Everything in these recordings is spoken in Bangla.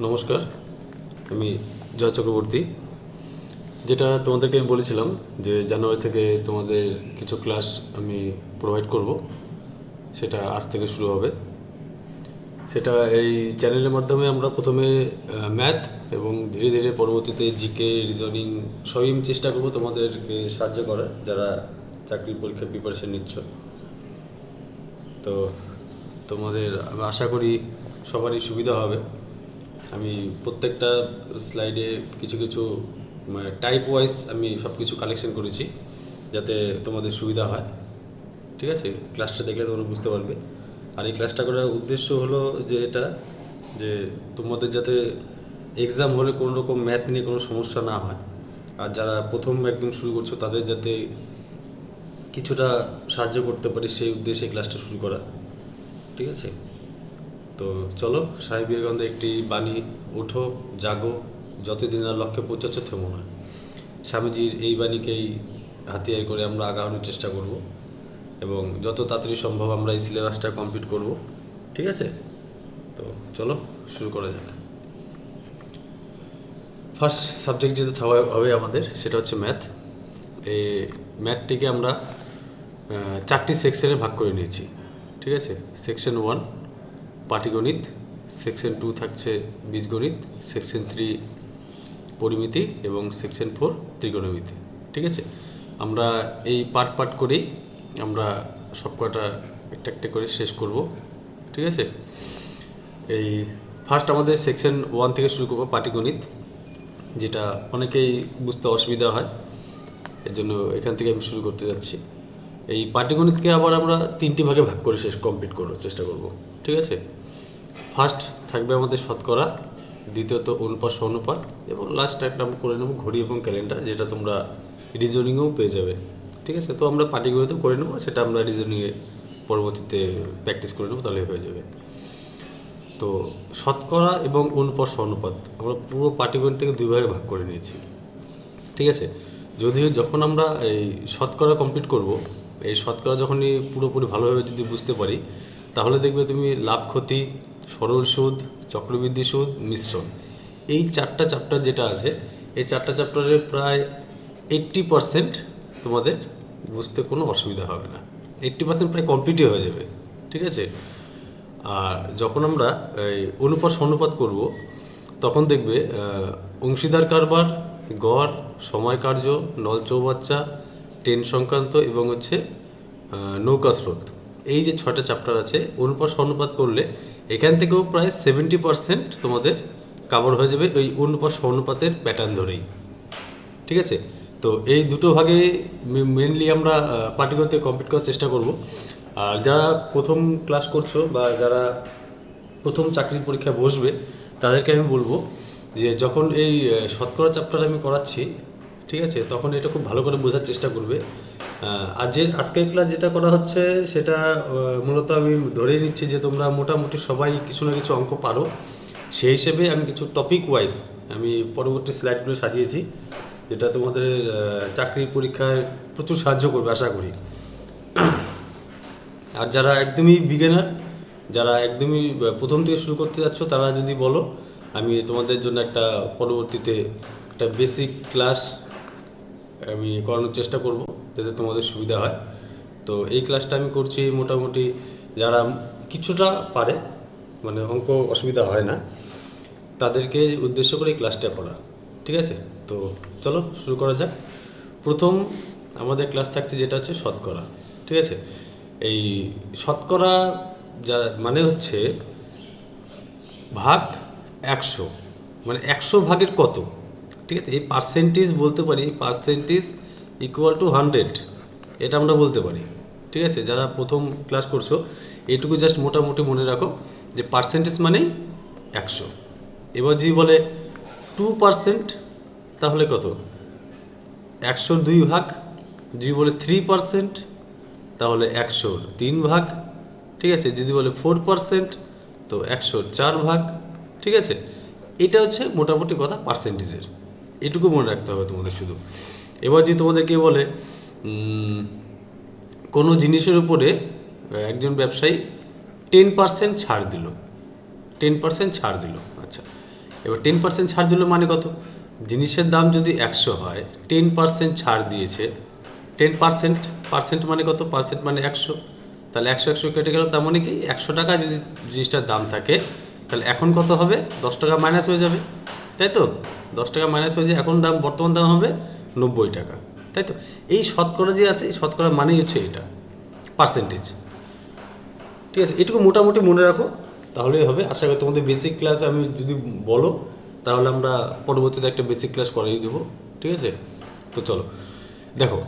নমস্কার, আমি জয় চক্রবর্তী। যেটা তোমাদেরকে আমি বলেছিলাম যে জানুয়ারি থেকে তোমাদের কিছু ক্লাস আমি প্রোভাইড করব, সেটা আজ থেকে শুরু হবে। সেটা এই চ্যানেলের মাধ্যমে আমরা প্রথমে ম্যাথ এবং ধীরে ধীরে পরবর্তীতে জিকে, রিজনিং সবই আমি চেষ্টা করব তোমাদেরকে সাহায্য করার, যারা চাকরির পরীক্ষার প্রিপারেশন নিচ্ছ। তো তোমাদের আমি আশা করি সবারই সুবিধা হবে। আমি প্রত্যেকটা স্লাইডে কিছু কিছু টাইপ ওয়াইজ আমি সব কিছু কালেকশন করেছি, যাতে তোমাদের সুবিধা হয়। ঠিক আছে, ক্লাসটা দেখলে তোমরা বুঝতে পারবে। আর এই ক্লাসটা করার উদ্দেশ্য হলো যে এটা, যে তোমাদের যাতে এক্সাম হলে কোনো রকম ম্যাথ নিয়ে কোনো সমস্যা না হয়, আর যারা প্রথম একদম শুরু করছো তাদের যাতে কিছুটা সাহায্য করতে পারি সেই উদ্দেশ্যে ক্লাসটা শুরু করা। ঠিক আছে, তো চলো, স্বামী বিবেকানন্দের একটি বাণী, ওঠো জাগো, যতদিন আর লক্ষ্যে পৌঁছাচ্ছ থেমো না। স্বামীজির এই বাণীকেই হাতিয়ার করে আমরা আগানোর চেষ্টা করব এবং যত তাড়াতাড়ি সম্ভব আমরা এই সিলেবাসটা কমপ্লিট করব। ঠিক আছে, তো চলো শুরু করা যাক। ফার্স্ট সাবজেক্ট যেটা হবে আমাদের, সেটা হচ্ছে ম্যাথ। এই ম্যাথটিকে আমরা চারটি সেকশনে ভাগ করে নিয়েছি। ঠিক আছে, সেকশন 1 পাটিগণিত, সেকশন 2 থাকছে বীজগণিত, সেকশন 3 পরিমিতি এবং সেকশন 4 ত্রিকোণমিতি। ঠিক আছে, আমরা এই পার্ট করেই আমরা সবকটা একটা একটা করে শেষ করব। ঠিক আছে, এই ফার্স্ট আমাদের সেকশন 1 থেকে শুরু করবো, পাটিগণিত, যেটা অনেকেই বুঝতে অসুবিধা হয়, এর জন্য এখান থেকে আমি শুরু করতে যাচ্ছি। এই পাটিগণিতকে আবার আমরা তিনটি ভাগে ভাগ করে কমপ্লিট করার চেষ্টা করব। ঠিক আছে, ফার্স্ট থাকবে আমাদের শতকরা, দ্বিতীয়ত অনুপাত সহানুপাত, এবং লাস্ট একটা আমরা করে নেব ঘড়ি এবং ক্যালেন্ডার, যেটা তোমরা রিজনিংয়েও পেয়ে যাবে। ঠিক আছে, তো আমরা পাটিগণিতও করে নেবো, সেটা আমরা রিজনিংয়ে পরবর্তীতে প্র্যাকটিস করে নেবো, তাহলে হয়ে যাবে। তো শতকরা এবং অনুপাত সহানুপাত আমরা পুরো পাটিগণিত থেকে দুই ভাগে ভাগ করে নিয়েছি। ঠিক আছে, যখন আমরা এই শতকরা কমপ্লিট করব, এই শতকরা যখনই পুরোপুরি ভালোভাবে যদি বুঝতে পারি, তাহলে দেখবে তুমি লাভ ক্ষতি, সরল সুদ, চক্রবৃদ্ধি সুদ, মিশ্রণ, এই চারটা চ্যাপ্টার যেটা আছে, এই চারটা চ্যাপ্টারে প্রায় 80% তোমাদের বুঝতে কোনো অসুবিধা হবে না। 80% প্রায় কমপ্লিটই হয়ে যাবে। ঠিক আছে, আর যখন আমরা এই অনুপাত সহানুপাত করব, তখন দেখবে অংশীদার কারবার, গড়, সময় কার্য, নল চৌবাচ্চা, ট্রেন সংক্রান্ত এবং হচ্ছে নৌকা স্রোত, এই যে 6টা চ্যাপ্টার আছে, অনুপাত সহানুপাত করলে এখান থেকেও প্রায় 70% তোমাদের কাভার হয়ে যাবে ওই অনুপাত সহানুপাতের প্যাটার্ন ধরেই। ঠিক আছে, তো এই দুটো ভাগে মেনলি আমরা পাটিগণিতে কমপ্লিট করার চেষ্টা করব। আর যারা প্রথম ক্লাস করছো বা যারা প্রথম চাকরির পরীক্ষায় বসবে, তাদেরকে আমি বলবো যে যখন এই শতকরা চ্যাপ্টার আমি করাচ্ছি, ঠিক আছে, তখন এটা খুব ভালো করে বোঝার চেষ্টা করবে। আর যে আজকের ক্লাস যেটা করা হচ্ছে, সেটা মূলত আমি ধরেই নিচ্ছি যে তোমরা মোটামুটি সবাই কিছু না কিছু অঙ্ক পারো। সেই হিসেবে আমি কিছু টপিক ওয়াইজ আমি পরবর্তী স্লাইডগুলো সাজিয়েছি, যেটা তোমাদের চাকরির পরীক্ষায় প্রচুর সাহায্য করবে আশা করি। আর যারা একদমই বিগিনার, যারা একদমই প্রথম থেকে শুরু করতে যাচ্ছ, তারা যদি বলো, আমি তোমাদের জন্য একটা পরবর্তীতে একটা বেসিক ক্লাস আমি করানোর চেষ্টা করব, যাতে তোমাদের সুবিধা হয়। তো এই ক্লাসটা আমি করছি মোটামুটি যারা কিছুটা পারে, মানে অঙ্ক অসুবিধা হয় না, তাদেরকে উদ্দেশ্য করে এই ক্লাসটা করা। ঠিক আছে, তো চলো শুরু করা যাক। প্রথম আমাদের ক্লাস থাকছে যেটা হচ্ছে শতকরা। ঠিক আছে, এই শতকরা যা মানে হচ্ছে ভাগ 100, মানে 100 ভাগের কত। ঠিক আছে, এই পার্সেন্টেজ বলতে পারি, পার্সেন্টেজ ইকুয়াল টু 100, এটা আমরা বলতে পারি। ঠিক আছে, যারা প্রথম ক্লাস করছো, এটুকু জাস্ট মোটামুটি মনে রাখো যে পার্সেন্টেজ মানেই 100। এবার যদি বলে 2%, তাহলে কত? 102 ভাগ। যদি বলে 3%, তাহলে 103 ভাগ। ঠিক আছে, যদি বলে 4%, তো 104 ভাগ। ঠিক আছে, এটা হচ্ছে মোটামুটি কথা পার্সেন্টেজের, এটুকু মনে রাখতে হবে তোমাদের শুধু। এবার যদি তোমাদের কেউ বলে কোনো জিনিসের উপরে একজন ব্যবসায়ী 10% ছাড় দিল, 10% ছাড় দিল, আচ্ছা, এবার 10% ছাড় দিল মানে কত, জিনিসের দাম যদি 100 হয় 10% ছাড় দিয়েছে, 10% পার্সেন্ট মানে কত, পার্সেন্ট মানে 100, তাহলে 100 কেটে গেল, তার মানে কি 100 টাকা যদি জিনিসটার দাম থাকে তাহলে এখন কত হবে, 10 টাকা মাইনাস হয়ে যাবে, তাই তো, 10 টাকা মাইনাস হয়ে যায়, এখন দাম বর্তমান দাম হবে 90 টাকা, তাই তো। এই শতকরা যে আছে, এই শতকরা মানেই হচ্ছে এটা পার্সেন্টেজ, ঠিক আছে। এটুকু মোটামুটি মনে রাখো, তাহলেই হবে। আশা করি তোমাদের বেসিক ক্লাস আমি যদি বলো তাহলে আমরা পরবর্তীতে একটা বেসিক ক্লাস করিয়ে দেবো, ঠিক আছে। তো চলো দেখো,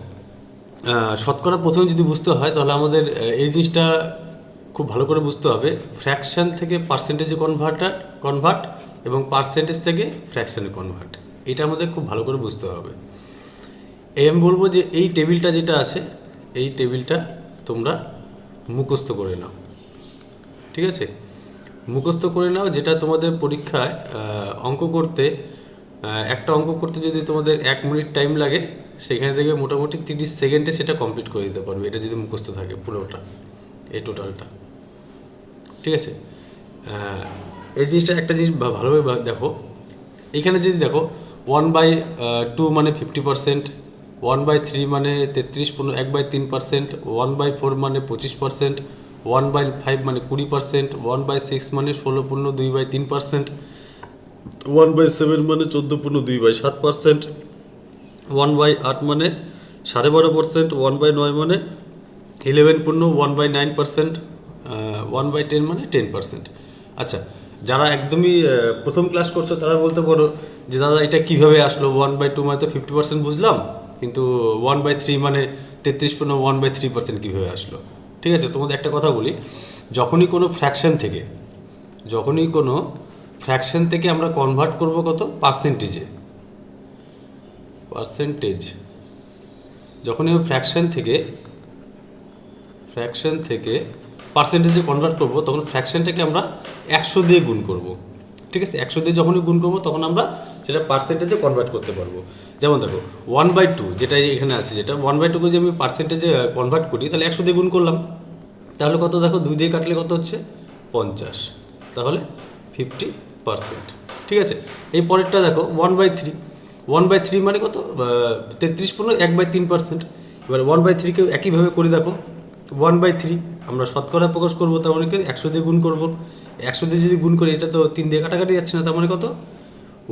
শতকরা প্রথমে যদি বুঝতে হয় তাহলে আমাদের এই জিনিসটা খুব ভালো করে বুঝতে হবে, ফ্র্যাকশন থেকে পার্সেন্টেজে কনভার্ট এবং পার্সেন্টেজ থেকে ফ্র্যাকশনে কনভার্ট, এটা আমাদের খুব ভালো করে বুঝতে হবে। আমি বলবো যে এই টেবিলটা যেটা আছে, এই টেবিলটা তোমরা মুখস্থ করে নাও, ঠিক আছে, মুখস্থ করে নাও, যেটা তোমাদের পরীক্ষায় অঙ্ক করতে, একটা অঙ্ক করতে যদি তোমাদের 1 মিনিট টাইম লাগে, সেখানে থেকে মোটামুটি 30 সেকেন্ডে সেটা কমপ্লিট করে দিতে পারবে, এটা যদি মুখস্থ থাকে পুরোটা, এই টোটালটা, ঠিক আছে। এই জিনিসটা একটা জিনিস ভালোভাবে দেখো, এখানে যদি দেখো 1/2 মানে 50%, 1/3 মানে 33, 1/3%, 1/4 মানে 25%, 1/5 মানে 20%, 1/6 মানে 16.2/3%, 1/7 মানে 14.2/7%, 1/8 মানে 12.5%, 1/9 মানে 11.1/9%, 1/10 মানে 10%। আচ্ছা, যারা একদমই প্রথম ক্লাস করছো তারা বলতে পারো যে দাদা এটা কীভাবে আসলো, 1/2 মানে তো 50% বুঝলাম, কিন্তু 1/3 মানে 33.1/3% কীভাবে আসলো। ঠিক আছে, তোমাদের একটা কথা বলি, যখনই কোনো ফ্র্যাকশন থেকে আমরা কনভার্ট করব কত, পার্সেন্টেজ, যখনই ফ্র্যাকশন থেকে পার্সেন্টেজে কনভার্ট করব, তখন ফ্র্যাকশনটাকে আমরা 100 দিয়ে গুণ করব, ঠিক আছে। 100 দিয়ে যখনই গুণ করব তখন আমরা সেটা পার্সেন্টেজে কনভার্ট করতে পারবো। যেমন দেখো 1/2 যেটা এখানে আছে, যেটা 1/2কে যদি আমি পার্সেন্টেজে কনভার্ট করি তাহলে 100 দিয়ে গুণ করলাম, তাহলে কত দেখো, 2 দিয়ে কাটলে কত হচ্ছে 50, তাহলে 50%, ঠিক আছে। এই পরেরটা দেখো 1/3 মানে কত, 33.1/3%। এবার 1/3কেও একইভাবে করে দেখো, 1/3 আমরা শতকরা প্রকাশ করবো, তার মানে কি 100 দিয়ে গুণ করবো, 100 দিয়ে যদি গুণ করি, এটা তো 3 দিয়ে কাটাকাটি যাচ্ছে না, তার মানে কত,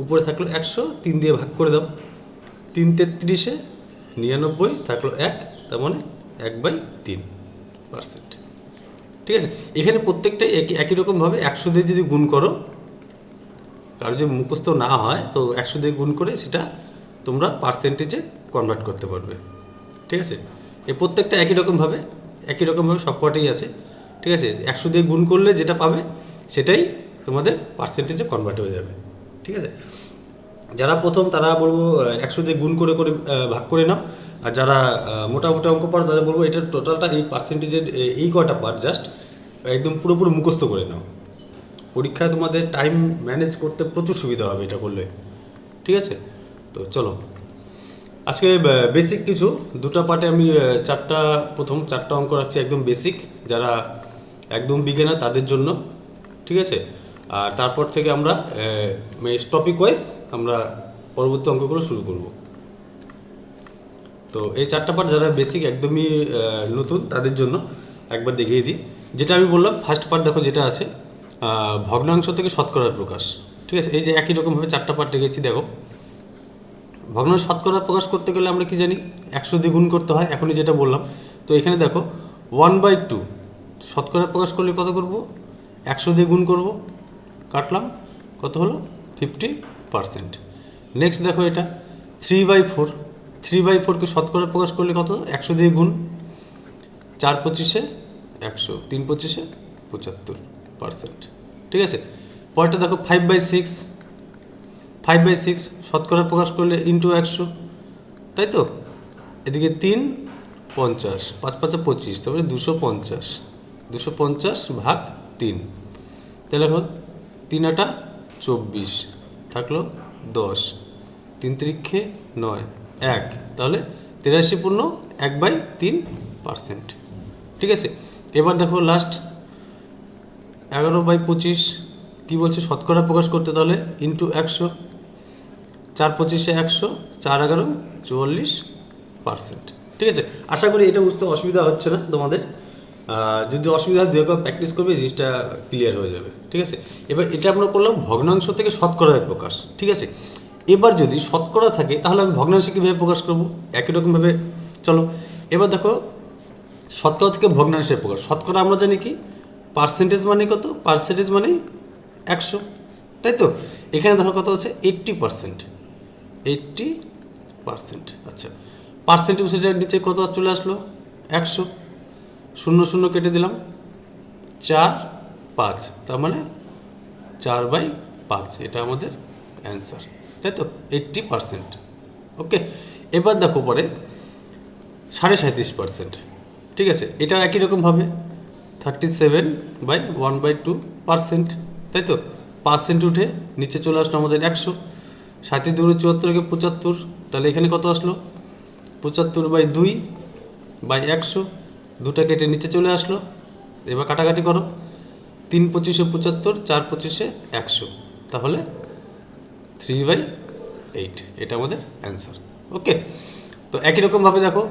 উপরে থাকলো 100, 3 দিয়ে ভাগ করে দাও, 3 33 99 থাকলো 1, তার মানে 1/3%, ঠিক আছে। এখানে প্রত্যেকটাই একই রকমভাবে 100 দিয়ে যদি গুণ করো, কারো যদি মুখস্থ না হয় তো 100 দিয়ে গুণ করে সেটা তোমরা পার্সেন্টেজে কনভার্ট করতে পারবে, ঠিক আছে। এই প্রত্যেকটা একই রকমভাবে সবকটাই আছে, ঠিক আছে। 100 দিয়ে গুণ করলে যেটা পাবে সেটাই তোমাদের পার্সেন্টেজে কনভার্ট হয়ে যাবে, ঠিক আছে। যারা প্রথম তারা বলবো 100 দিয়ে গুণ করে ভাগ করে নাও, আর যারা মোটামুটি অঙ্ক পারো তাদের বলবো এটার টোটালটা, এই পার্সেন্টেজের এই কটা পার্ট জাস্ট একদম পুরোপুরি মুখস্থ করে নাও, পরীক্ষায় তোমাদের টাইম ম্যানেজ করতে প্রচুর সুবিধা হবে এটা করলে, ঠিক আছে। তো চলো আজকে বেসিক কিছু দুটো পার্টে আমি প্রথম চারটা অঙ্ক রাখছি একদম বেসিক, যারা একদম বিগিনার তাদের জন্য, ঠিক আছে। আর তারপর থেকে আমরা টপিক ওয়াইজ আমরা পরবর্তী অঙ্কগুলো শুরু করব। তো এই চারটা পার্ট যারা বেসিক একদমই নতুন তাদের জন্য একবার দেখিয়ে দিই। যেটা আমি বললাম ফার্স্ট পার্ট দেখো, যেটা আছে ভগ্নাংশ থেকে শতকরার প্রকাশ, ঠিক আছে। এই যে একই রকমভাবে চারটা পার্ট রেখেছি, দেখো ভগ্নাংশ শতকরা প্রকাশ করতে গেলে আমরা কি জানি, 100 দিয়ে গুণ করতে হয়, এখনই যেটা বললাম। তো এখানে দেখো 1/2 শতকরা প্রকাশ করলে কত করব, 100 দিয়ে গুণ করব, কাটলাম, কত হলো 50%। নেক্সট দেখো এটা 3/4কে শতকরা প্রকাশ করলে কত, 100 দিয়ে গুণ, 4 25 100, 3 25 75%, ঠিক আছে। পরেরটা দেখো 5/6 শতকরা প্রকাশ করলে ইন্টু 100, তাই তো। এদিকে 3 50, 5 5 25, তারপরে 250 ভাগ 3, তাহলে এখন 3 8 24 থাকলো 10, 3 3 9 1, তাহলে 83.1/3%, ঠিক আছে। এবার দেখো লাস্ট 11/25 কি বলছে শতকরা প্রকাশ করতে, তাহলে ইন্টু 100, 4 25 100, 4 11 44%। ঠিক আছে, আশা করি এটা বুঝতে অসুবিধা হচ্ছে না তোমাদের। যদি অসুবিধা হয় দু একবার প্র্যাকটিস করবে, জিনিসটা ক্লিয়ার হয়ে যাবে। ঠিক আছে, এবার এটা আমরা করলাম ভগ্নাংশ থেকে শতকরায় প্রকাশ। ঠিক আছে, এবার যদি শতকরা থাকে তাহলে আমি ভগ্নাংশে কীভাবে প্রকাশ করবো, একই রকমভাবে। চলো এবার দেখো শতকরা থেকে ভগ্নাংশে প্রকাশ। শতকরা আমরা জানি কি পার্সেন্টেজ মানে কত, পার্সেন্টেজ মানে 100, তাই তো। এখানে ধরো কত হচ্ছে 80%, 80%। আচ্ছা, পার্সেন্টেজের নিচে কত চলে আসলো 100, 0 0 কেটে দিলাম, 4 5, তার মানে 4/5, এটা আমাদের অ্যান্সার, তাই তো 80%। ওকে, এবার দেখো পরে 37.5%। ঠিক আছে, এটা একই রকমভাবে 37/1/2%, তাই তো। পার্সেন্ট উঠে নিচে চলে আসলো আমাদের 100, 7 2 74 75, তাহলে এখানে কত আসলো 75/2/100, দুটা কেটে নিচে চলে আসলো। এবার কাটাকাটি করো, 3 25 75, 4 25 100, তাহলে 3/8, এটা আমাদের অ্যান্সার। ওকে, তো একই রকমভাবে দেখো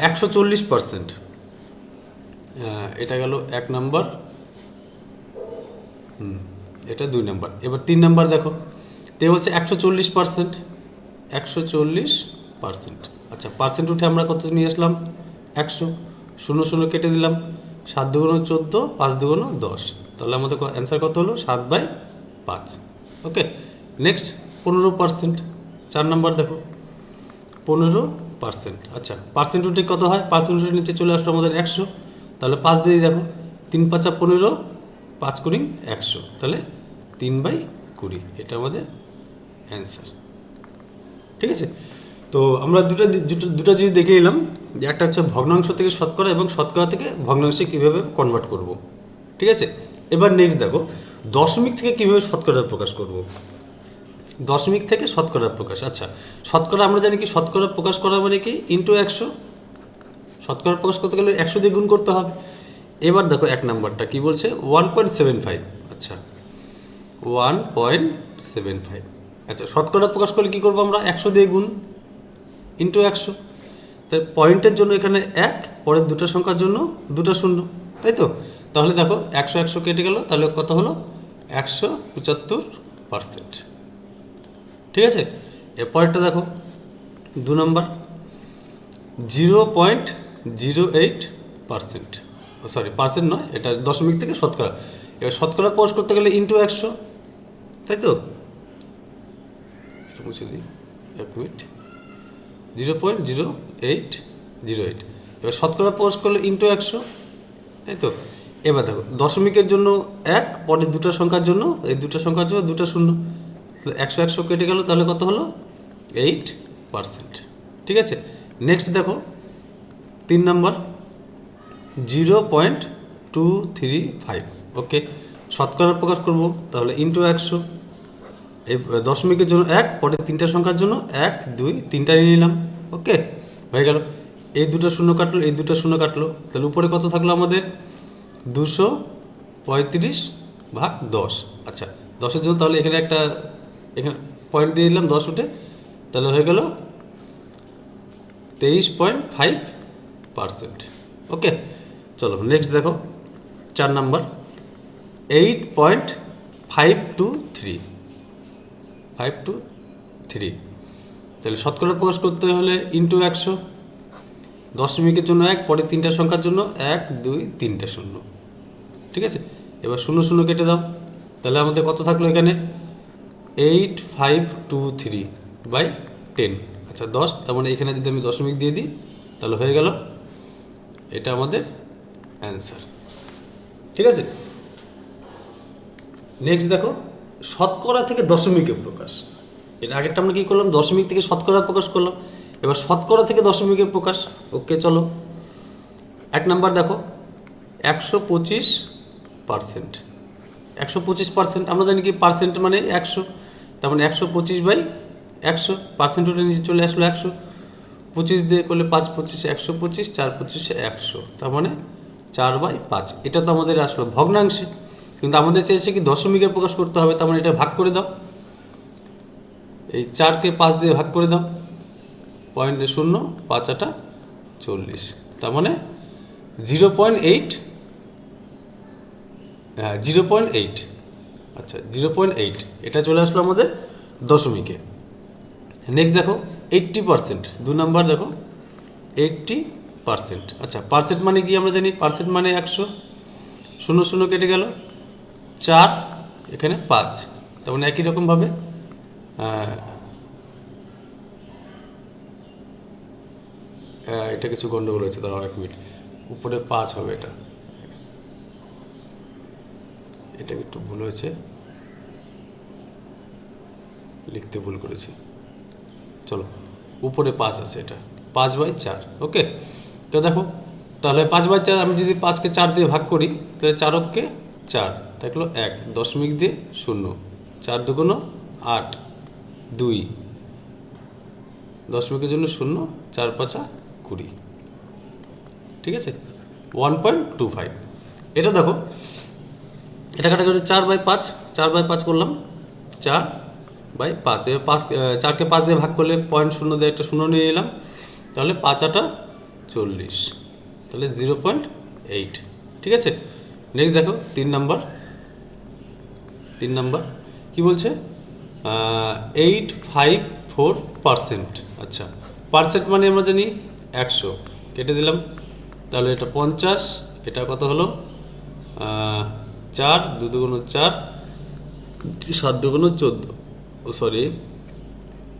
140%, এটা গেল 1 নাম্বার, এটা 2 নাম্বার। এবার 3 নাম্বার দেখো, তে হচ্ছে 140%, 140%। আচ্ছা, পার্সেন্ট উঠে আমরা কত নিয়ে আসলাম 100, 0 0 কেটে দিলাম, 7 2 14, 5 2 10, তাহলে আমাদের অ্যান্সার কত হলো 7/5। ওকে, নেক্সট 15%, 4 নাম্বার দেখো 15%। আচ্ছা, পার্সেন্ট উঠে কত হয়, পার্সেন্ট উঠে নিচে চলে আসলো আমাদের 100, তাহলে 5 দিয়ে দেখো, 3 5 15, 5 কুড়ি 100, তাহলে 3/20, এটা আমাদের অ্যান্সার। ঠিক আছে, তো আমরা দুটা জিনিস দেখে নিলাম, যে একটা হচ্ছে ভগ্নাংশ থেকে শতকরা এবং শতকরা থেকে ভগ্নাংশে কীভাবে কনভার্ট করব। ঠিক আছে, এবার নেক্সট দেখো দশমিক থেকে কীভাবে শতকরা প্রকাশ করব। দশমিক থেকে শতকরা প্রকাশ। আচ্ছা, শতকরা আমরা জানি কি শতকরা প্রকাশ করা মানে কি ইন্টু 100, শতকরা প্রকাশ করতে গেলে 100 দিয়ে গুণ করতে হবে। এবার দেখো 1 নাম্বারটা কি বলছে 1.75। আচ্ছা, 1.75। আচ্ছা, শতকরা প্রকাশ করলে কী করবো আমরা 100 দিয়ে গুণ ইন্টু 100, তাই পয়েন্টের জন্য এখানে 1, পরের দুটো সংখ্যার জন্য দুটো শূন্য, তাই তো। তাহলে দেখো 100 100 কেটে গেল, তাহলে কত হলো 175%। ঠিক আছে, এর পরেরটা দেখো 2 নম্বর 0.08%, সরি পার্সেন্ট নয়, এটা দশমিক থেকে শতকরা। এবার শতকরা প্রকাশ করতে গেলে ইন্টু 100, তাই তো। এটা মুছে দিই 1 মিনিট, 0.0808। এবার শতকরা প্রকাশ করলে ইন্টু 100, তাই তো। এবার দেখো দশমিকের জন্য 1, পরের দুটো সংখ্যার জন্য এই দুটো সংখ্যার জন্য দুটো শূন্য, 100 100 কেটে গেল, তাহলে কত হলো 8%। ঠিক আছে, নেক্সট দেখো 3 নম্বর 0.235। ওকে, শতকরা প্রকাশ করব, তাহলে ইন্টু 100, এই দশমিকের জন্য 1, পরের তিনটা সংখ্যার জন্য 1 2 3টা নিয়ে নিলাম। ওকে, হয়ে গেল। এই দুটো শূন্য কাটলো, এই দুটো শূন্য কাটলো, তাহলে উপরে কত থাকলো আমাদের 235/10। আচ্ছা, 10-এর জন্য তাহলে এখানে একটা এখানে পয়েন্ট দিয়ে দিলাম 10 উঠে, তাহলে হয়ে গেল 23.5%। ওকে, চলো নেক্সট দেখো 4 নাম্বার 8.523, 523। তাহলে শতকরা প্রকাশ করতে হলে ইন্টু 100, দশমিকের জন্য 1, পরের তিনটা সংখ্যার জন্য 1 2 3টা শূন্য। ঠিক আছে, এবার 0 0 কেটে দাও, তাহলে আমাদের কত থাকলো এখানে 8523/10। আচ্ছা 10, তার মানে এখানে যদি আমি দশমিক দিয়ে দিই তাহলে হয়ে গেল, এটা আমাদের অ্যান্সার। ঠিক আছে, নেক্সট দেখো শতকরা থেকে দশমিকে প্রকাশ। এটা আগেরটা আমরা কী করলাম, দশমিক থেকে শতকরা প্রকাশ করলাম, এবার শতকরা থেকে দশমিকে প্রকাশ। ওকে, চলো 1 নাম্বার দেখো 125%। 125% আমরা জানি কি পার্সেন্ট মানে 100, তার মানে 125/100, পার্সেন্ট উঠে নিচে চলে আসলো 100, 25 দিয়ে করলে 5 25 125, 4 25 100, তার মানে 4/5। এটা তো আমাদের আসলো ভগ্নাংশে, কিন্তু আমাদের চেয়েছে কি দশমিকে প্রকাশ করতে হবে, তার মানে এটা ভাগ করে দাও, এই 4কে 5 দিয়ে ভাগ করে দাও, 0.0, 5 8 40, তার মানে 0.8, 0.8, আচ্ছা 0.8 এটা চলে আসলো আমাদের দশমিকে। নেক্সট দেখো 80%, 2 নাম্বার দেখো 80%। আচ্ছা পার্সেন্ট মানে কি আমরা জানি, পার্সেন্ট মানে 100, 0 0 কেটে গেল, 4 এখানে 5, তার মানে একই রকমভাবে এটা কিছু গন্ডগোল হয়েছে, দাঁড়াও 1 মিনিট, উপরে 5 হবে, এটা একটু ভুল হয়েছে, লিখতে ভুল করেছি, চলো উপরে 5 আছে, এটা 5/4, ওকে। তো দেখো তাহলে 5/4, আমি যদি 5কে 4 দিয়ে ভাগ করি তাহলে 4কে 4 থাকলো 1, দশমিক দিয়ে 0, 4 2 8, 2, দশমিকের জন্য 0, 4 5 20, ঠিক আছে 1.25। এটা দেখো এটা কাটাকাটি 4/5, 4/5 করলাম, 4/5, এবার 4কে 5 দিয়ে ভাগ করলে 0.0 দিয়ে একটা 0 নিয়ে এলাম, তাহলে 5 8 40, তাহলে 0.8, ঠিক আছে। নেক্সট দেখো 3 নাম্বার কি বলছে, 854%। আচ্ছা পার্সেন্ট মানে আমরা জানি 100, কেটে দিলাম, তাহলে এটা 50, এটা কত হলো 4 2 2 4, 7 2 14, সরি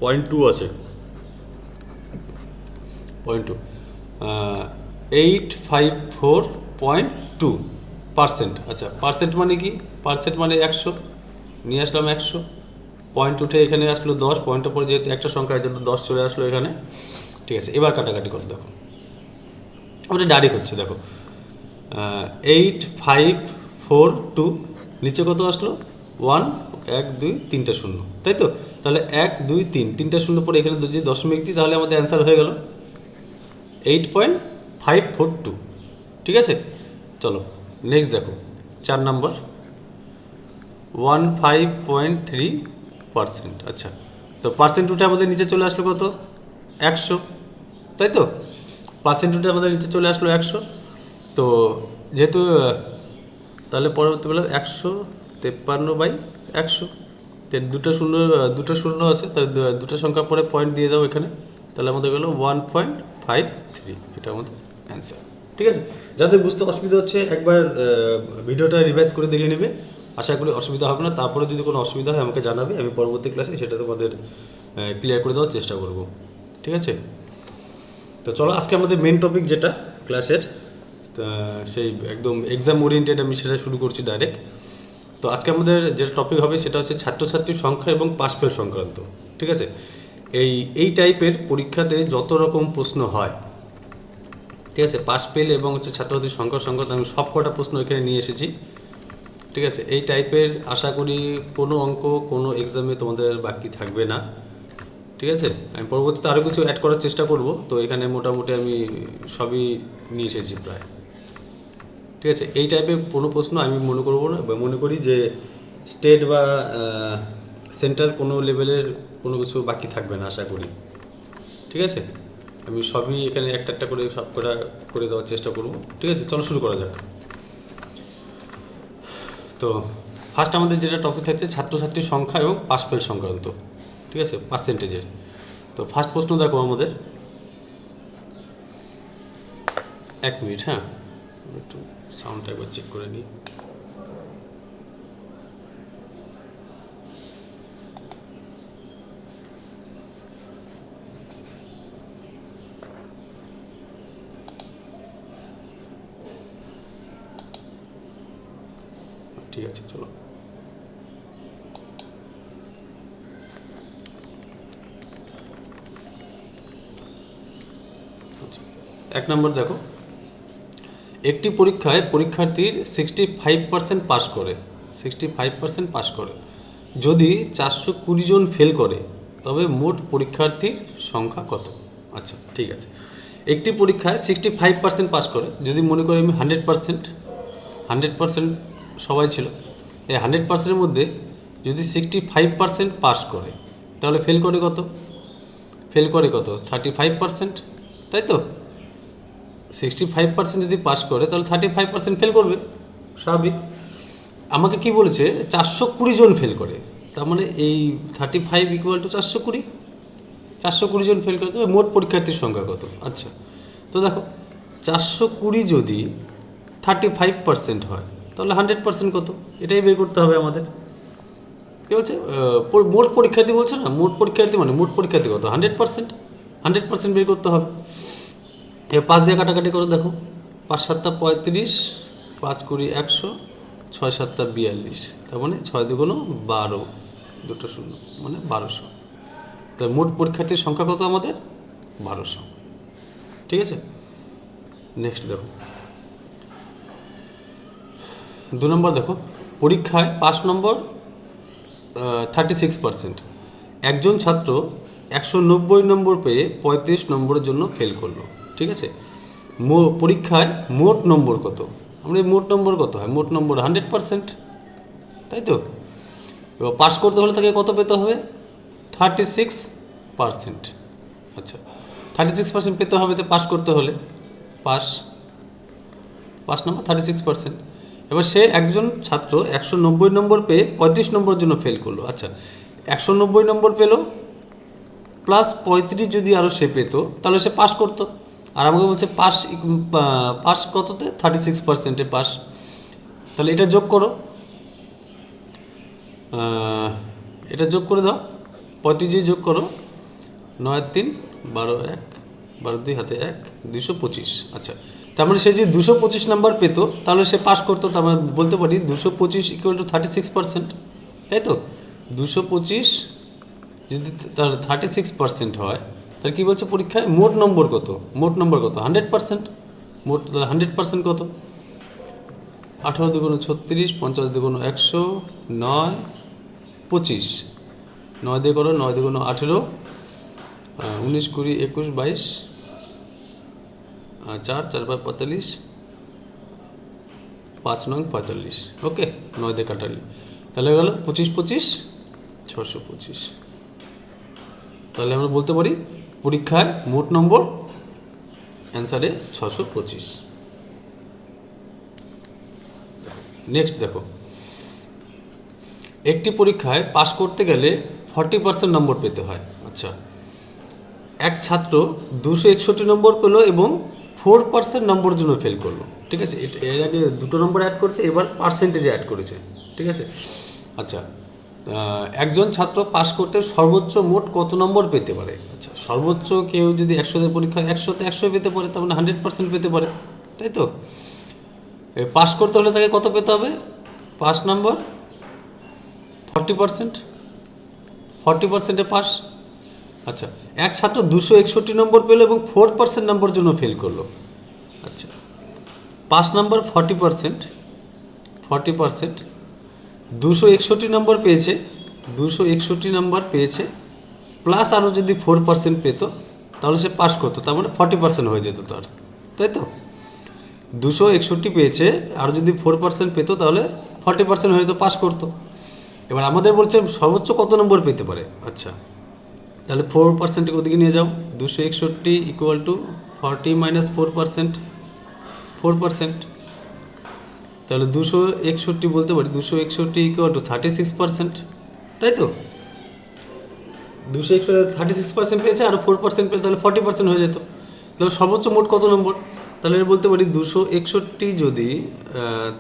0.2 আছে, 0.2, 854.2%। আচ্ছা পার্সেন্ট মানে কি, পার্সেন্ট মানে 100, নিয়ে আসলাম 100, পয়েন্ট উঠে এখানে আসলো 10, পয়েন্টের পরে যেহেতু একটা সংখ্যার জন্য 10 চলে আসলো এখানে, ঠিক আছে। এবার কাটাকাটি করো, দেখো ওটা ডাইরেক্ট হচ্ছে, দেখো 8542, নিচে কত আসলো 1 1 2 3টা 0, তাই তো, তাহলে 1 2 3 3টা 0 পরে এখানে যদি দশমিক দিই তাহলে আমাদের অ্যান্সার হয়ে গেল 8.542, ঠিক আছে। চলো নেক্সট দেখো 4 নাম্বার 15.3%। আচ্ছা তো পার্সেন্ট উঠে আমাদের নিচে চলে আসলো কত 100, তাই তো, পার্সেন্ট উঠে আমাদের নিচে চলে আসলো 100, তো যেহেতু তাহলে পরবর্তী বলে 153/100, দুটো শূন্য আছে, তাহলে দুটো সংখ্যা পরে পয়েন্ট দিয়ে দাও এখানে, তাহলে আমাদের গেলো 1.53, এটা আমাদের অ্যান্সার, ঠিক আছে। যাদের বুঝতে অসুবিধা হচ্ছে একবার ভিডিওটা রিভাইজ করে দেখে নেবে, আশা করি অসুবিধা হবে না। তারপরে যদি কোনো অসুবিধা হয় আমাকে জানাবে, আমি পরবর্তী ক্লাসে সেটা তোমাদের ক্লিয়ার করে দেওয়ার চেষ্টা করব, ঠিক আছে। তো চলো আজকে আমাদের মেন টপিক যেটা ক্লাসের, সেই একদম এক্সাম ওরিয়েন্টেড, আমি সেটা শুরু করছি ডাইরেক্ট। তো আজকে আমাদের যেটা টপিক হবে সেটা হচ্ছে ছাত্রছাত্রীর সংখ্যা এবং পাস ফেল সংক্রান্ত, ঠিক আছে। এই টাইপের পরীক্ষাতে যত রকম প্রশ্ন হয়, ঠিক আছে, পাস ফেল এবং হচ্ছে ছাত্রছাত্রীর সংখ্যা সংক্রান্ত আমি সব কটা প্রশ্ন এখানে নিয়ে এসেছি, ঠিক আছে। এই টাইপের আশা করি কোনো অঙ্ক কোনো এক্সামে তোমাদের বাকি থাকবে না, ঠিক আছে। আমি পরবর্তীতে আরও কিছু অ্যাড করার চেষ্টা করব, তো এখানে মোটামুটি আমি সবই নিয়ে এসেছি প্রায়, ঠিক আছে। এই টাইপের কোনো প্রশ্ন আমি মনে করবো না, বা মনে করি যে স্টেট বা সেন্ট্রাল কোনো লেভেলের কোনো কিছু বাকি থাকবে না আশা করি, ঠিক আছে। আমি সবই এখানে একটা একটা করে সব কটা করে দেওয়ার চেষ্টা করব, ঠিক আছে। চলো শুরু করা যাক। তো ফার্স্ট আমাদের যেটা টপিক থাকছে ছাত্রছাত্রীর সংখ্যা এবং পাস ফেল সংক্রান্ত, ঠিক আছে, পার্সেন্টেজের। তো ফার্স্ট প্রশ্ন দেখো আমাদের, 1 মিনিট, হ্যাঁ একটু সাউন্ডটা একবার চেক করে নিই। ঠিক আছে চলো, আচ্ছা 1 নম্বর দেখো, একটি পরীক্ষায় পরীক্ষার্থীর 65% পাস করে, 65% পাস করে, যদি 420 জন ফেল করে তবে মোট পরীক্ষার্থীর সংখ্যা কত? আচ্ছা ঠিক আছে, একটি পরীক্ষায় 65% পাস করে, যদি মনে করি আমি 100% সবাই ছিল, এই 100%-এর মধ্যে যদি 65% পাস করে তাহলে ফেল করে কত? 35%, তাই তো? 65% যদি পাস করে তাহলে 35% ফেল করবে, স্বাভাবিক। আমাকে কি বলেছে 420 জন ফেল করে, তার মানে এই 35 ইকুয়াল টু 420, 420 জন ফেল করে, তবে মোট পরীক্ষার্থীর সংখ্যা কত? আচ্ছা, তো দেখো 420 যদি 35% হয় তাহলে 100% কত? এটাই বের করতে হবে আমাদের। কী বলছে? মোট পরীক্ষার্থী বলছে না, মোট পরীক্ষার্থী মানে মোট পরীক্ষার্থী কত? 100%, 100% বের করতে হবে। এবার 5 দিয়ে কাটাকাটি করে দেখো, 5 7 35, 5 20 100, 6 7 42, তার মানে 6 2 12, দুটো শূন্য মানে 1200। তাই মোট পরীক্ষার্থীর সংখ্যা কত আমাদের? 1200। ঠিক আছে, নেক্সট দেখো 2 নম্বর দেখো, পরীক্ষায় পাস নম্বর 36%। একজন ছাত্র 190 নম্বর পেয়ে 35 নম্বরের জন্য ফেল করলো। ঠিক আছে, পরীক্ষায় মোট নম্বর কত? আমরা এই মোট নম্বর কত হয়? মোট নম্বর 100%, তাই তো? এবার পাস করতে হলে তাকে কত পেতে হবে? 36%। আচ্ছা, 36% পেতে হবে তো পাস করতে হলে। পাস নম্বর 36%। এবার সে একজন ছাত্র 190 নম্বর পেয়ে 35 নম্বরের জন্য ফেল করলো। আচ্ছা, 190 নম্বর পেলো প্লাস 35 যদি আরও সে পেত তাহলে সে পাস করতো। আর আমাকে বলছে পাস কততে? 36%-এ পাস। তাহলে এটা যোগ করো, এটা যোগ করে দাও, 35 যোগ করো, 9 3 12 1 12 2 হাতে 1, 225। আচ্ছা, তার মানে সে যদি 225 নাম্বার পেতো তাহলে সে পাস করতো। তার মানে বলতে পারি 225 ইকুয়াল টু 36%, তাই তো? 225 যদি তার 36% হয় তাহলে কী বলছে পরীক্ষায় মোট নম্বর কত? মোট নম্বর কত? 100%। মোট 100% কত? 18 2 36, 50 2 100, 9 25, 9 দিয়ে করো, 9 2 18, 19 20 21 22, 4 4 5 45, 5 9 45। ওকে, 9 দিয়ে কাটালি তাহলে গেল 25 25 625। তাহলে আমরা বলতে পারি পরীক্ষায় মোট নম্বর অ্যান্সারে 625। নেক্সট দেখো, একটি পরীক্ষায় পাস করতে গেলে 40% নম্বর পেতে হয়। আচ্ছা, এক ছাত্র 261 নম্বর পেলো এবং 4% নম্বরের জন্য ফেল করলো। ঠিক আছে, এর আগে দুটো নম্বর অ্যাড করছে, এবার পার্সেন্টেজে অ্যাড করেছে। ঠিক আছে, আচ্ছা, একজন ছাত্র পাস করতে সর্বোচ্চ মোট কত নম্বর পেতে পারে? আচ্ছা, সর্বোচ্চ কেউ যদি 100-তে পরীক্ষা 100-তে 100 পেতে পারে, তার মানে 100% পেতে পারে, তাই তো? পাস করতে হলে তাকে কত পেতে হবে? পাস নাম্বার 40%, 40%-এ পাস। আচ্ছা, এক ছাত্র 261 নম্বর পেলো এবং 4% নম্বর জন্য ফেল করলো। আচ্ছা, পাস নাম্বার 40%, 261 নম্বর পেয়েছে, 261 নম্বর পেয়েছে প্লাস আরও যদি 4% পেত তাহলে সে পাস করতো, তার মানে 40% হয়ে যেত তার, তাই তো? 261 পেয়েছে, আর যদি 4% পেত তাহলে 40% হয়ে যেত, পাস করতো। এবার আমাদের বলছে সর্বোচ্চ কত নম্বর পেতে পারে। আচ্ছা, তাহলে 4%-কে ওদিকে নিয়ে যাও, 261 ইকুয়াল টু 40 মাইনাস 4%, 4%। তাহলে 261 বলতে পারি 261 ইকুয়াল টু 36%, তাই তো? 261 36% পেয়েছে, আর 4% পেলে তাহলে 40% হয়ে যেত। তাহলে সর্বোচ্চ মোট কত নম্বর? তাহলে বলতে পারি 261 যদি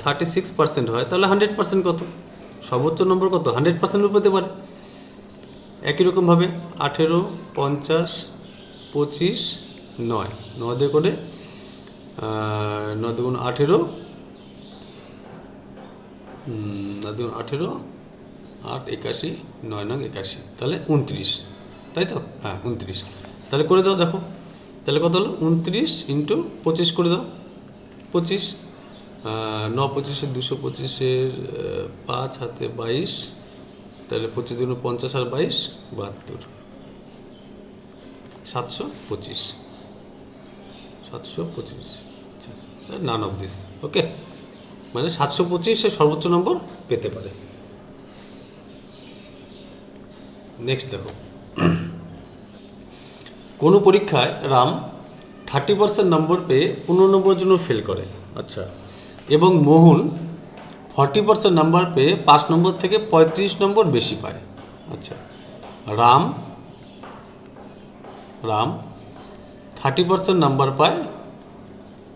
36% হয় তাহলে 100% কত? সর্বোচ্চ নম্বর কত? 100% পেতে পারে। একই রকমভাবে 18 50 25 9, 9 দিয়ে করে 9 2 18, 9 2 18, 8 81, 9 9 81, তাহলে 29, তাই তো? হ্যাঁ, 29। তাহলে করে দাও, দেখো তাহলে কত হলো? 29 ইন্টু 25 করে দাও, 25, 9 25 225-এর 5 হাতে 22, তাহলে 25 2 50 আর 22 72, 725, 725। আচ্ছা, নান অফ দিস। ওকে, মানে 725 সে সর্বোচ্চ নম্বর পেতে পারে। নেক্সট দেখো, কোনো পরীক্ষায় রাম 30% নম্বর পেয়ে 15 নম্বরের জন্য ফেল করে, আচ্ছা, এবং মোহন 40% নাম্বার পেয়ে 5 নম্বর থেকে 35 নম্বর বেশি পায়। আচ্ছা, রাম 30% নাম্বার পায়,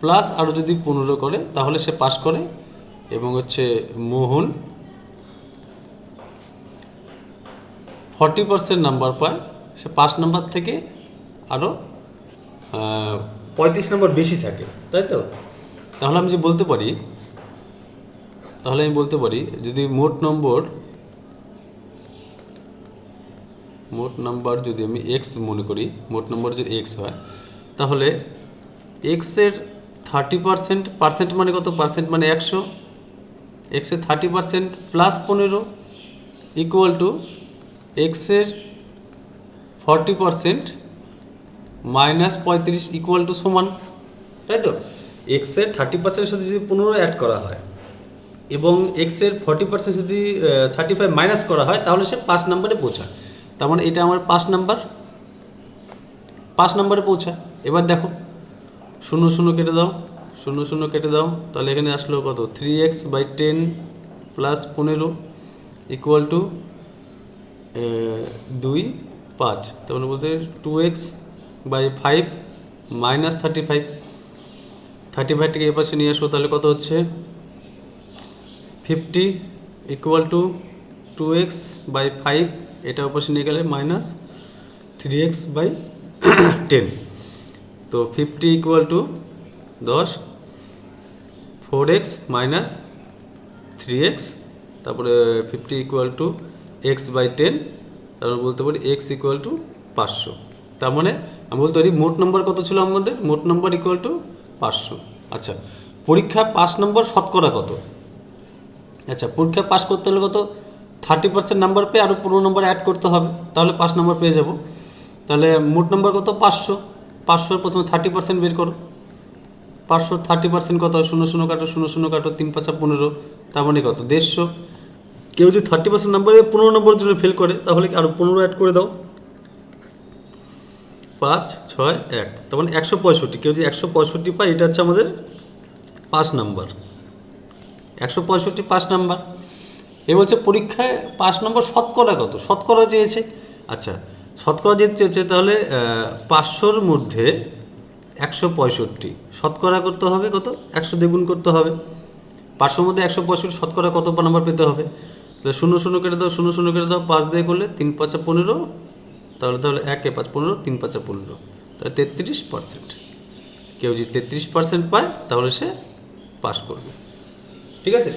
প্লাস আরও যদি 15 করে তাহলে সে পাস করে, এবং হচ্ছে মোহন 40% নাম্বার পায়, সে 5 নম্বর থেকে আরও 35 নম্বর বেশি থাকে, তাই তো? তাহলে আমি বলতে পারি যদি মোট নাম্বার যদি আমি এক্স মনে করি, মোট নম্বর যদি এক্স হয়, তাহলে এক্সের 30% পার্সেন্ট মানে কত? পার্সেন্ট মানে 100, এক্সের 30% প্লাস 15 ইকুয়াল টু এক্সের 40% মাইনাস 35 ইকুয়াল টু সমান, তাই তো? এক্সের 30%-এর সাথে যদি 15 অ্যাড করা হয় এবং এক্সের 40% যদি 35 মাইনাস করা হয়, তাহলে সে 5 নম্বরে পৌঁছায়। তার মানে এটা আমার 5 নম্বরে পৌঁছায়। এবার দেখো, 0 কেটে দাও, তাহলে এখানে আসলো কত? 3x/10 plus 15 equal to 2, 5। তার মানে বলতে 2x/5 মাইনাস 35 থেকে এ পাশে নিয়ে আসো, তাহলে কত হচ্ছে? 50 ইকুয়াল টু 2x/5, এটা পাশে নিয়ে গেলে মাইনাস 3x/10। তো 50 equal to 10, 4x minus 3x, তারপরে 50 ইকুয়াল টু x/10, তারপরে বলতে পারি x ইকুয়াল টু 500। তার মানে আমি বলতে পারি মোট নম্বর কত ছিল আমাদের? মোট নম্বর ইকুয়াল টু 500। আচ্ছা, পরীক্ষায় 5 নম্বর শতকরা কত? আচ্ছা, পরীক্ষা পাস করতে হলে কত? 30% নাম্বার পেয়ে আরও 15 নম্বর অ্যাড করতে হবে, তাহলে 5 নম্বর পেয়ে যাব। তাহলে মোট নম্বর কত? 500। 500 প্রথমে 30% বের করো। 500 30% কত হয়? 0 কাটো, 0 কাটো, 3 5 15, তার মানে কত? 150। কেউ যদি 30% নাম্বারে 15 নম্বরের জন্য ফেল করে, তাহলে আরও 15 অ্যাড করে দাও। 5 6 1, তার মানে 165। কেউ যদি 165 পায়, এটা হচ্ছে আমাদের 5 নাম্বার। 165 5 নাম্বার। এ বলছে পরীক্ষায় 5 নম্বর শতকরা কত? শতকরা চেয়েছে। আচ্ছা, শতকরা যেতে চেয়েছে, তাহলে 500-র মধ্যে 165 শতকরা করতে হবে কত? 100 দিয়ে গুণ করতে হবে। 500-র মধ্যে 165 শতকরা কত নাম্বার পেতে হবে? তাহলে 0 কেটে দাও, 0 কেটে দাও, 5 দিয়ে করলে 3 5 15, তাহলে 1 5 15, 3 5 15, তাহলে 33%। কেউ যদি 33% পায়, তাহলে সে পাস করবে। ঠিক আছে?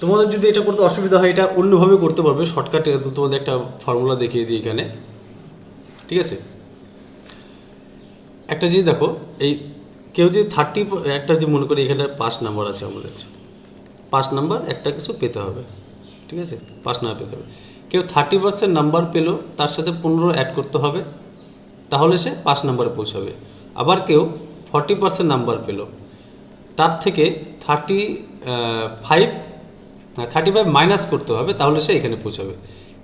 তোমাদের যদি এটা করতে অসুবিধা হয়, এটা অন্যভাবে করতে পারবে। শর্টকাটে তোমাদের একটা ফর্মুলা দেখিয়ে দিই এখানে। ঠিক আছে? একটা জিনিস দেখো, এই কেউ যদি একটা যদি মনে করি এখানে 5 নাম্বার আছে আমাদের, 5 নাম্বার একটা কিছু পেতে হবে। ঠিক আছে? 5 নাম্বার পেতে হবে। কেউ 30% নাম্বার পেলো, তার সাথে 15 অ্যাড করতে হবে, তাহলে সে 5 নাম্বারে পৌঁছাবে। আবার কেউ 40% নাম্বার পেলো, তার থেকে 35 মাইনাস করতে হবে, তাহলে সে এখানে পৌঁছাবে।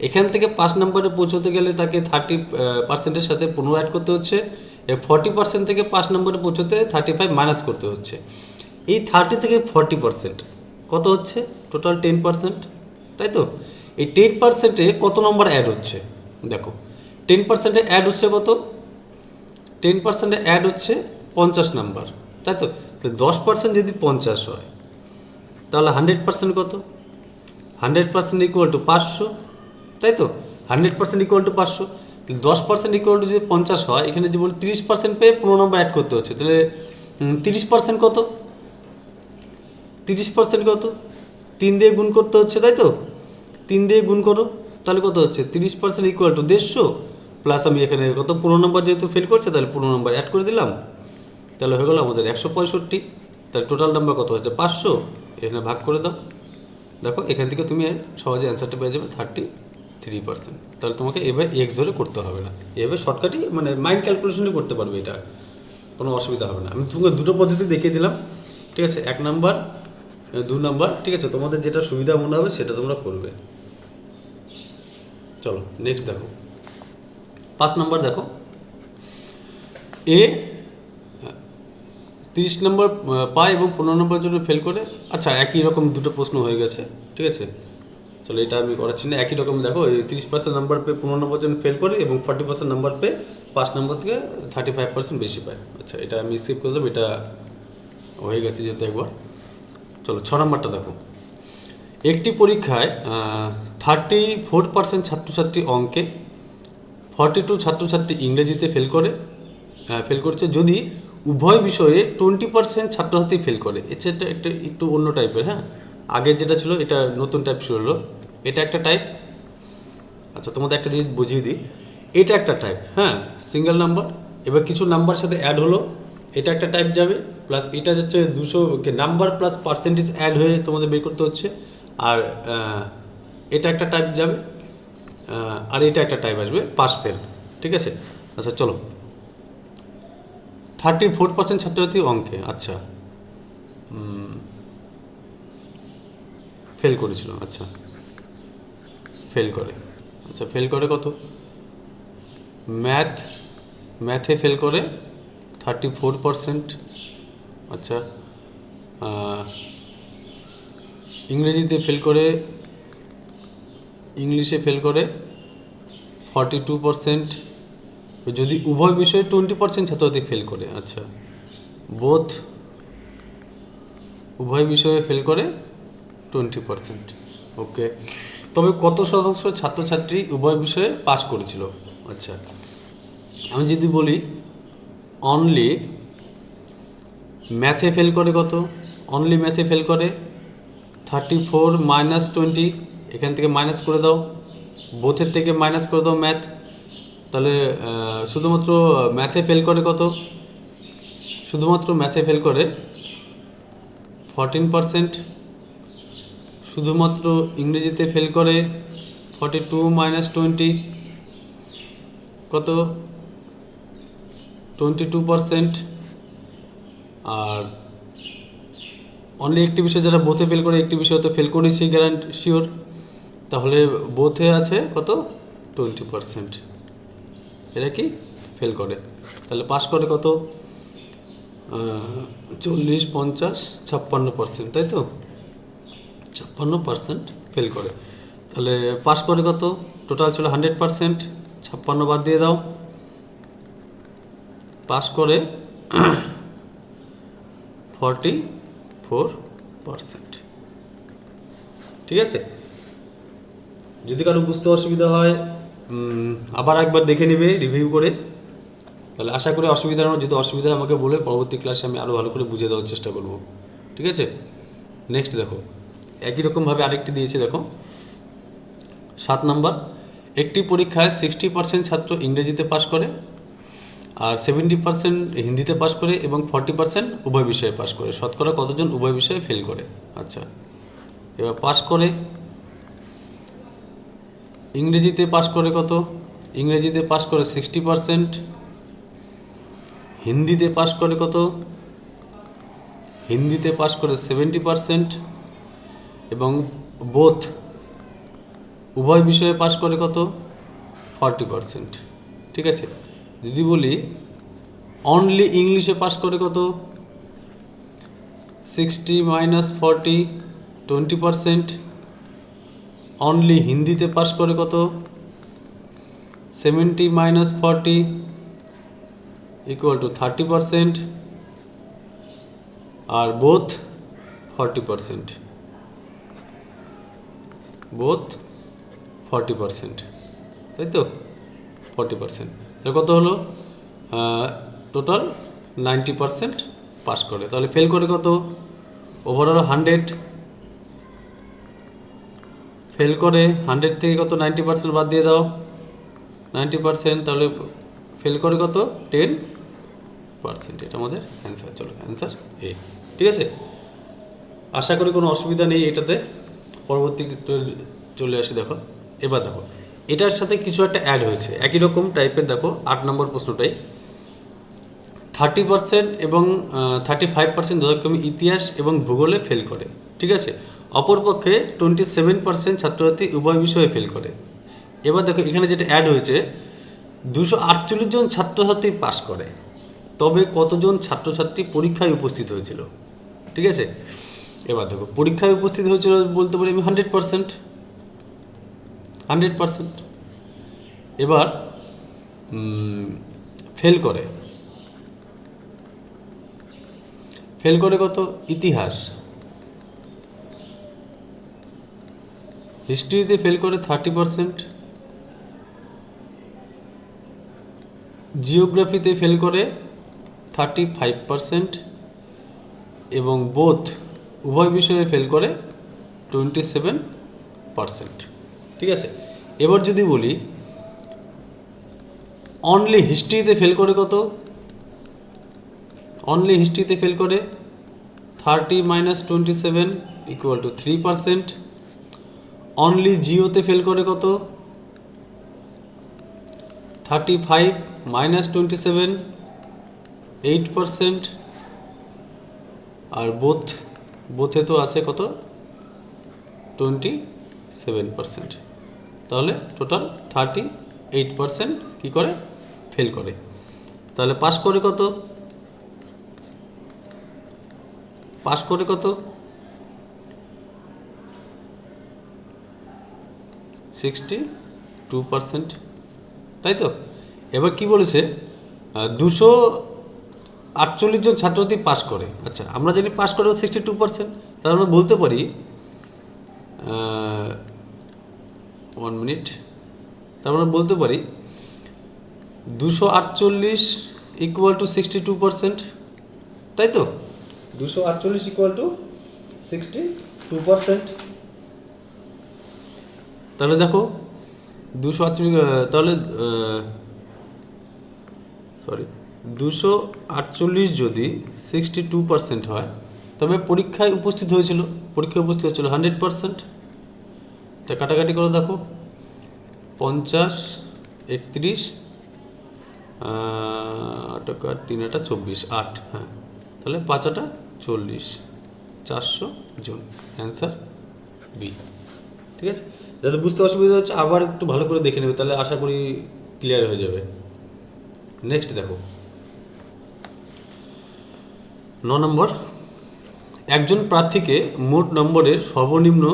এখান থেকে 5 নম্বরে পৌঁছতে গেলে তাকে 30%-এর সাথে 15 অ্যাড করতে হচ্ছে, 40% থেকে 5 নম্বরে পৌঁছতে 35 মাইনাস করতে হচ্ছে। এই 30 থেকে 40% কত হচ্ছে? টোটাল 10%, তাই তো? এই 10%-এ কত নম্বর অ্যাড হচ্ছে? দেখো, 10%-এ অ্যাড হচ্ছে কত? 10%-এ অ্যাড হচ্ছে 50 নাম্বার, তাই তো? 10% যদি 50 হয়, তাহলে 100% কত? 100% ইকুয়াল টু 500, তাই তো? 100% ইকুয়াল টু 500। 10% ইকুয়াল টু যদি 50 হয়, এখানে যদি বলি 30% পেয়ে 15 নম্বর অ্যাড করতে হচ্ছে, তাহলে 30% কত? 30% কত? 3 দিয়ে গুণ করতে হচ্ছে, তাই তো? 3 দিয়ে গুণ করো, তাহলে কত হচ্ছে? 30% ইকুয়াল টু 150, প্লাস আমি এখানে কত 15 নম্বর যেহেতু ফেল করছে, তাহলে 15 নম্বর অ্যাড করে দিলাম, তাহলে হয়ে গেল আমাদের 165। তাহলে টোটাল নাম্বার কত হচ্ছে? 500। এখানে ভাগ করে দাও, দেখো এখান থেকে তুমি সহজে অ্যান্সারটা পেয়ে যাবে 33%। তাহলে তোমাকে এবার এক্স ধরে করতে হবে না, এভাবে শর্টকাটই মানে মাইন্ড ক্যালকুলেশনই করতে পারবে, এটা কোনো অসুবিধা হবে না। আমি তোমাকে দুটো পদ্ধতি দেখিয়ে দিলাম। ঠিক আছে? 1 নাম্বার 2 নাম্বার, ঠিক আছে। তোমাদের যেটা সুবিধা মনে হবে সেটা তোমরা করবে। চলো নেক্সট দেখো, 5 নাম্বার দেখো, এ 30 নম্বর পায় এবং 15 নম্বরের জন্য ফেল করে। আচ্ছা, একই রকম দুটো প্রশ্ন হয়ে গেছে, ঠিক আছে। চলো এটা আমি করাচ্ছি না, একই রকম দেখো, এই 30% নাম্বার পেয়ে 15 নম্বর জন্য ফেল করে এবং 40% নাম্বার পেয়ে 5 নম্বর থেকে 35% বেশি পায়। আচ্ছা, এটা আমি স্কিপ করে দেবো, এটা হয়ে গেছে যেহেতু একবার। চলো 6 নম্বরটা দেখো, একটি পরীক্ষায় 34% ছাত্রছাত্রী অঙ্কে, 42 ছাত্রছাত্রী ইংরেজিতে ফেল করছে যদি উভয় বিষয়ে 20% ছাত্রছাত্রী ফেল করে। এটা একটা একটু অন্য টাইপের, হ্যাঁ। আগে যেটা ছিল এটা নতুন টাইপ শুরু হলো, এটা একটা টাইপ। আচ্ছা, তোমাদের একটা জিনিস বুঝিয়ে দিই, এটা একটা টাইপ, হ্যাঁ, সিঙ্গেল নাম্বার। এবার কিছু নাম্বার সাথে অ্যাড হলো, এটা একটা টাইপ যাবে, প্লাস এটা হচ্ছে 200 নাম্বার প্লাস পার্সেন্টেজ অ্যাড হয়ে তোমাদের বের করতে হচ্ছে। আর এটা একটা টাইপ যাবে, আর এটা একটা টাইপ আসবে, পাস ফেল, ঠিক আছে। আচ্ছা চলো, 34% ছাত্রছাত্রী অঙ্কে, আচ্ছা ফেল করেছিল, আচ্ছা ফেল করে, আচ্ছা ফেল করে কত? ম্যাথে ফেল করে 34%, আচ্ছা ইংরেজিতে ফেল করে, ইংলিশে ফেল করে 42%, যদি উভয় বিষয়ে 20% ছাত্রছাত্রী ফেল করে, আচ্ছা উভয় বিষয়ে ফেল করে 20%, ওকে। তবে কত শতাংশ ছাত্রছাত্রী উভয় বিষয়ে পাস করেছিল? আচ্ছা, আমি যদি বলি অনলি ম্যাথে ফেল করে কত, অনলি ম্যাথে ফেল করে 34 মাইনাস 20, এখান থেকে মাইনাস করে দাও, বোথের থেকে মাইনাস করে দাও ম্যাথ, তাহলে শুধুমাত্র ম্যাথে ফেল করে কত? শুধুমাত্র ম্যাথে ফেল করে 14%, শুধুমাত্র ইংরেজিতে ফেল করে 42 মাইনাস 20 কত? 22%। আর অনলি একটি বিষয় যারা বোথে ফেল করে, একটি বিষয় তো ফেল করেছি গ্যারান্টি শিওর, তাহলে বোথে আছে কত? 20%। এরা কি ফেল করে, তাহলে পাস করে কত? 40, 50, 56%, তাই তো? 56% ফেল করে, তাহলে পাস করে কত? টোটাল ছিল 100%, 56 বাদ দিয়ে দাও, পাস করে 44%, ঠিক আছে। যদি কারো বুঝতে অসুবিধা হয় আবার একবার দেখে নেবে রিভিউ করে, তাহলে আশা করি অসুবিধা হয়। যদি অসুবিধা আমাকে বলে, পরবর্তী ক্লাসে আমি আরও ভালো করে বুঝিয়ে দেওয়ার চেষ্টা করব, ঠিক আছে। নেক্সট দেখো, একই রকমভাবে আরেকটি দিয়েছে দেখো, 7 নাম্বার, একটি পরীক্ষায় 60% ছাত্র ইংরেজিতে পাস করে, আর 70% হিন্দিতে পাস করে এবং 40% উভয় বিষয়ে পাস করে। শতকরা কতজন উভয় বিষয়ে ফেল করে? আচ্ছা, এবার পাস করে, ইংরেজিতে পাস করে কত? ইংরেজিতে পাস করে 60%, হিন্দিতে পাস করে কত? হিন্দিতে পাস করে 70%, এবং বোথ উভয় বিষয়ে পাস করে কত? 40%, ঠিক আছে। যদি বলি অনলি ইংলিশে পাস করে কত? 60 মাইনাস 40, 20%। অনলি হিন্দিতে পাস করে কত? 70 মাইনাস 40 ইকুয়াল টু 30%, আর বোথ 40%, বোথ 40%, তাই তো? 40%, তাহলে কত হলো? টোটাল 90% পাস করে, তাহলে ফেল করে কত? ওভারঅল 100, ফেল করে 100 থেকে কত? 90% বাদ দিয়ে দাও, 90%, তাহলে ফেল করে কত? 10%। এটা আমাদের অ্যান্সার। চলো অ্যান্সার এ, ঠিক আছে। আশা করি কোনো অসুবিধা নেই এটাতে। পরবর্তী চলে আসি দেখো, এবার দেখো এটার সাথে কিছু একটা অ্যাড হয়েছে, একই রকম টাইপের। দেখো 8 নম্বর প্রশ্নটাই, 30% এবং 35% যথাক্রমে ইতিহাস এবং ভূগোলে ফেল করে, ঠিক আছে। অপরপক্ষে 27% ছাত্রছাত্রী উভয় বিষয়ে ফেল করে। এবার দেখো এখানে যেটা অ্যাড হয়েছে, 248 জন ছাত্রছাত্রী পাস করে, তবে কতজন ছাত্রছাত্রী পরীক্ষায় উপস্থিত হয়েছিল, ঠিক আছে। এবার দেখো পরীক্ষায় উপস্থিত হয়েছিল বলতে পারি আমি 100%। এবার ফেল করে কত? ইতিহাস, হিস্ট্রিতে ফেল করে 30%, জিওগ্রাফিতে ফেল করে 35% এবং বোথ উভয় বিষয়ে ফেল করে 27%, ঠিক আছে। এবার যদি বলি অনলি হিস্ট্রিতে ফেল করে কত? অনলি হিস্ট্রিতে ফেল করে 30 - 27 = 3%। অনলি জিওতে ফেল করে কত? 35 - 27 8%। আর বোথে তো আছে কত? 27%। তাহলে টোটাল 38% কী করে? ফেল করে। তাহলে পাস করে কত? 62%, তাই তো। এবার কি বলেছে? 248 জন ছাত্রছাত্রী পাস করে। আচ্ছা, আমরা জানি পাস করে 62%, তাহলে আমরা বলতে পারি 1 মিনিট, তার আমরা বলতে পারি 248 = 62%, তাই তো। 248 = 62%। তাহলে দেখো 248, তাহলে 248 যদি 62% হয়, তবে পরীক্ষায় উপস্থিত হয়েছিল 100%। তা কাটাকাটি করে দেখো, 50 31 8 3 24 8, হ্যাঁ, তাহলে 5 40, 400 জন। অ্যান্সার বি, ঠিক আছে। যাদের বুঝতে অসুবিধা হচ্ছে আবার একটু ভালো করে দেখে নেবে, তাহলে আশা করি ক্লিয়ার হয়ে যাবে। নেক্সট দেখো 9 নম্বর, একজন প্রার্থীকে মোট নম্বরের সর্বনিম্ন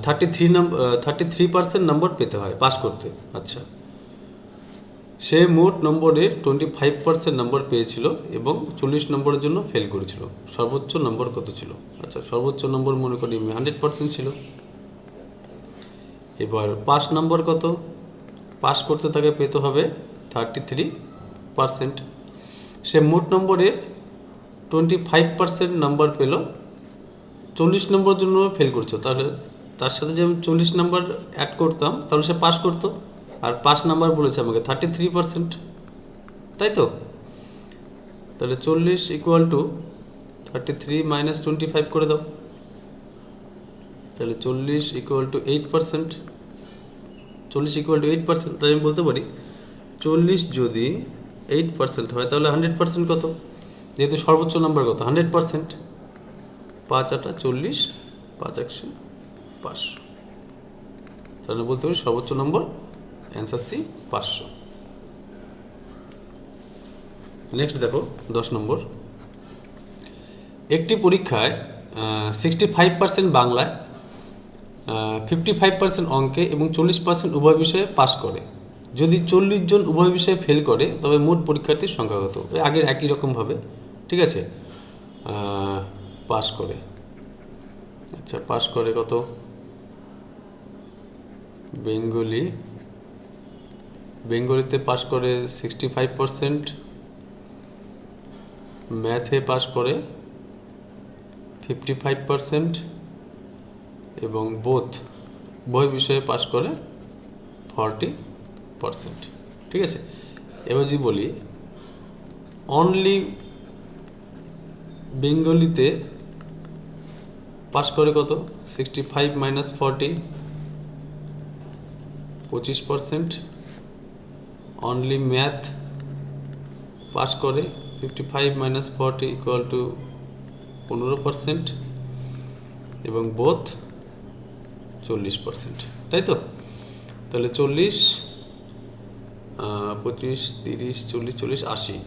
33% নম্বর পেতে হয় পাস করতে। আচ্ছা, সে মোট নম্বরের 25% নম্বর পেয়েছিল এবং 40 নম্বরের জন্য ফেল করেছিল। সর্বোচ্চ নম্বর কত ছিল? আচ্ছা, সর্বোচ্চ নম্বর মনে করি 100% ছিল। এবার পাস নম্বর কত? পাস করতে তাকে পেতে হবে 33%। সে মোট নম্বরের 25% নাম্বার পেল, 40 নম্বরের জন্য ফেল করছো, তাহলে তার সাথে যে আমি 40 নাম্বার অ্যাড করতাম তাহলে সে পাস করতো। আর পাস নাম্বার বলেছে আমাকে 33%, তাই তো। তাহলে 40 = 33 - 25 করে দাও, তাহলে 40 = 8%। 40 = 8%, তাই আমি বলতে পারি 40 যদি 8% হয় তাহলে 100% কত? যেহেতু সর্বোচ্চ নম্বর কত? 100%। 5 40, 5 500, তাহলে বলতে পারি সর্বোচ্চ নম্বর অ্যান্সার সি 500। নেক্সট দেখো 10 নম্বর, একটি পরীক্ষায় 65% বাংলায়, 55% অঙ্কে এবং 40% উভয় বিষয়ে পাস করে। যদি 40 জন উভয় বিষয়ে ফেল করে তবে মোট পরীক্ষার্থীর সংখ্যা কত? আগের একই রকমভাবে, ঠিক আছে। পাস করে, আচ্ছা, পাস করে কত? বেঙ্গলিতে পাস করে 65%, ম্যাথে পাস করে 55% এবং উভয় বিষয়ে পাস করে 40%, ঠিক আছে। এবার যদি বলি অনলি বেঙ্গলিতে পাস করে কত? 65 - 40, 25%। অনলি ম্যাথ পাস করে 55 মাইনাস 40 ইকুয়াল টু 15% এবং বোথ 40%, তাই তো? তাহলে 40, 25, 30, 40, 40, 80,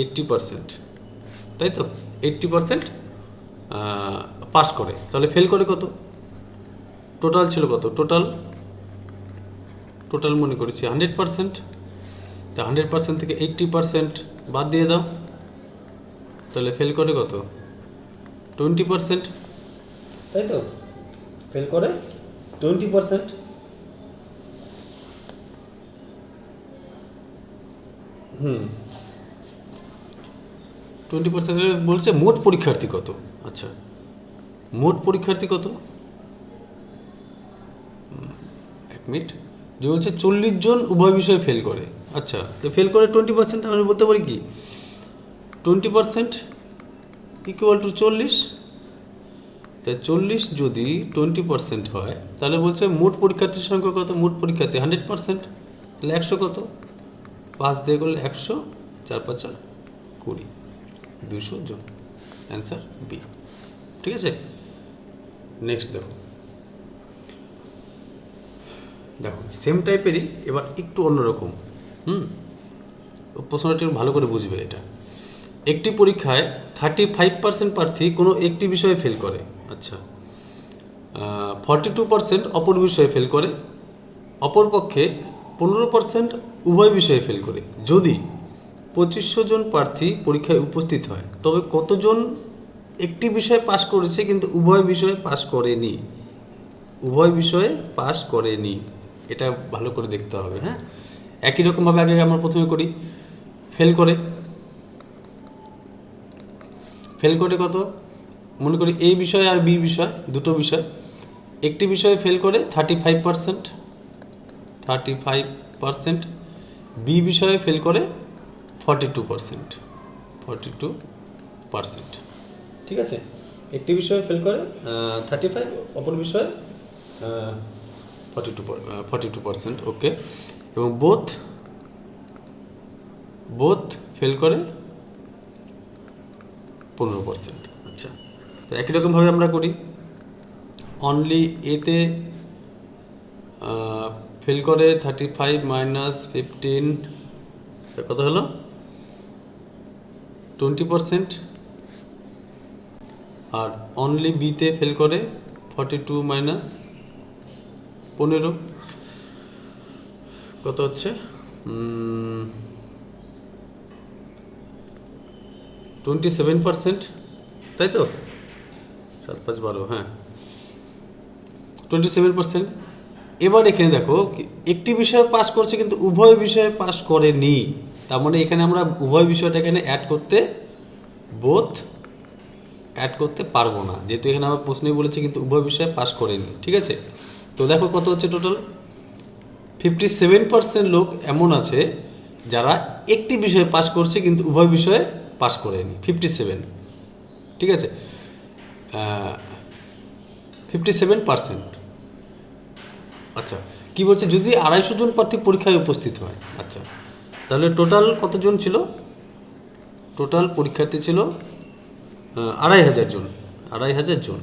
80%, তাই তো? 80% পাস করে। তাহলে ফেল করে কত? টোটাল ছিল কত? টোটাল মনে করেছি 100%। তা 100% থেকে 80% বাদ দিয়ে দাও, তাহলে ফেল করে কত? 20%, তাই তো? ফেল করে 20%। 20% বলছে মোট পরীক্ষার্থী কত? আচ্ছা, মোট পরীক্ষার্থী কত? এক মিনিট, যে বলছে 40 জন উভয় বিষয়ে ফেল করে। আচ্ছা, তো ফেল করে 20%, আমরা বলতে পারি কি 20% ইকুয়াল টু 40। তাই 40 যদি 20% হয়, তাহলে বলছে মোট পরীক্ষার্থীর সংখ্যা কত? মোট পরীক্ষার্থী 100%, তাহলে 100 কত? 5 দিয়ে করলে 100, 4 5 20, 200 জন। Answer B. ঠিক আছে, নেক্সট দেখো সেম টাইপেরই, এবার একটু অন্যরকম। প্রশ্নটা একটু ভালো করে বুঝবে। এটা একটি পরীক্ষায় 35% প্রার্থী কোনো একটি বিষয়ে ফেল করে। আচ্ছা, 42% অপর বিষয়ে ফেল করে, অপরপক্ষে 15% উভয় বিষয়ে ফেল করে। যদি 2500 জন প্রার্থী পরীক্ষায় উপস্থিত হয়, তবে কতজন একটি বিষয়ে পাশ করেছে কিন্তু উভয় বিষয়ে পাশ করেনি? উভয় বিষয়ে পাশ করেনি, এটা ভালো করে দেখতে হবে। হ্যাঁ, একই রকমভাবে আগে আমরা প্রথমে করি। ফেল করে কত? মনে করি এ বিষয় আর বি বিষয়, দুটো বিষয়। একটি বিষয়ে ফেল করে 35%, বি বিষয়ে ফেল করে 42%। ঠিক আছে, একটি বিষয়ে ফেল করে 35, অপর বিষয়ে 42%। ওকে, এবং বোথ ফেল করে 15%। আচ্ছা, তো একই রকমভাবে আমরা করি। অনলি এতে ফেল করে 35 মাইনাস 15, কত হলো? 20%। আর অনলি বিতে ফেল করে 42 মাইনাস 15, কত হচ্ছে? 27%, তাই তো? 7 5 12, হ্যাঁ 27%। এবার এখানে দেখো একটি বিষয়ে পাস করছে কিন্তু উভয় বিষয়ে পাস করেনি, তার মানে এখানে আমরা উভয় বিষয়টা এখানে অ্যাড করতে পারবো না, যেহেতু এখানে আমার প্রশ্নেই বলেছে কিন্তু উভয় বিষয়ে পাস করেনি। ঠিক আছে, তো দেখো কত হচ্ছে টোটাল। 57% লোক এমন আছে যারা একটি বিষয়ে পাস করছে কিন্তু উভয় বিষয়ে পাস করেনি। 57, ঠিক আছে, 57%। আচ্ছা, কি বলছে? যদি 250 জন প্রার্থী পরীক্ষায় উপস্থিত হয়, আচ্ছা, তাহলে টোটাল কতজন ছিল? টোটাল পরীক্ষার্থী ছিল 2500 জন। 2500 জন,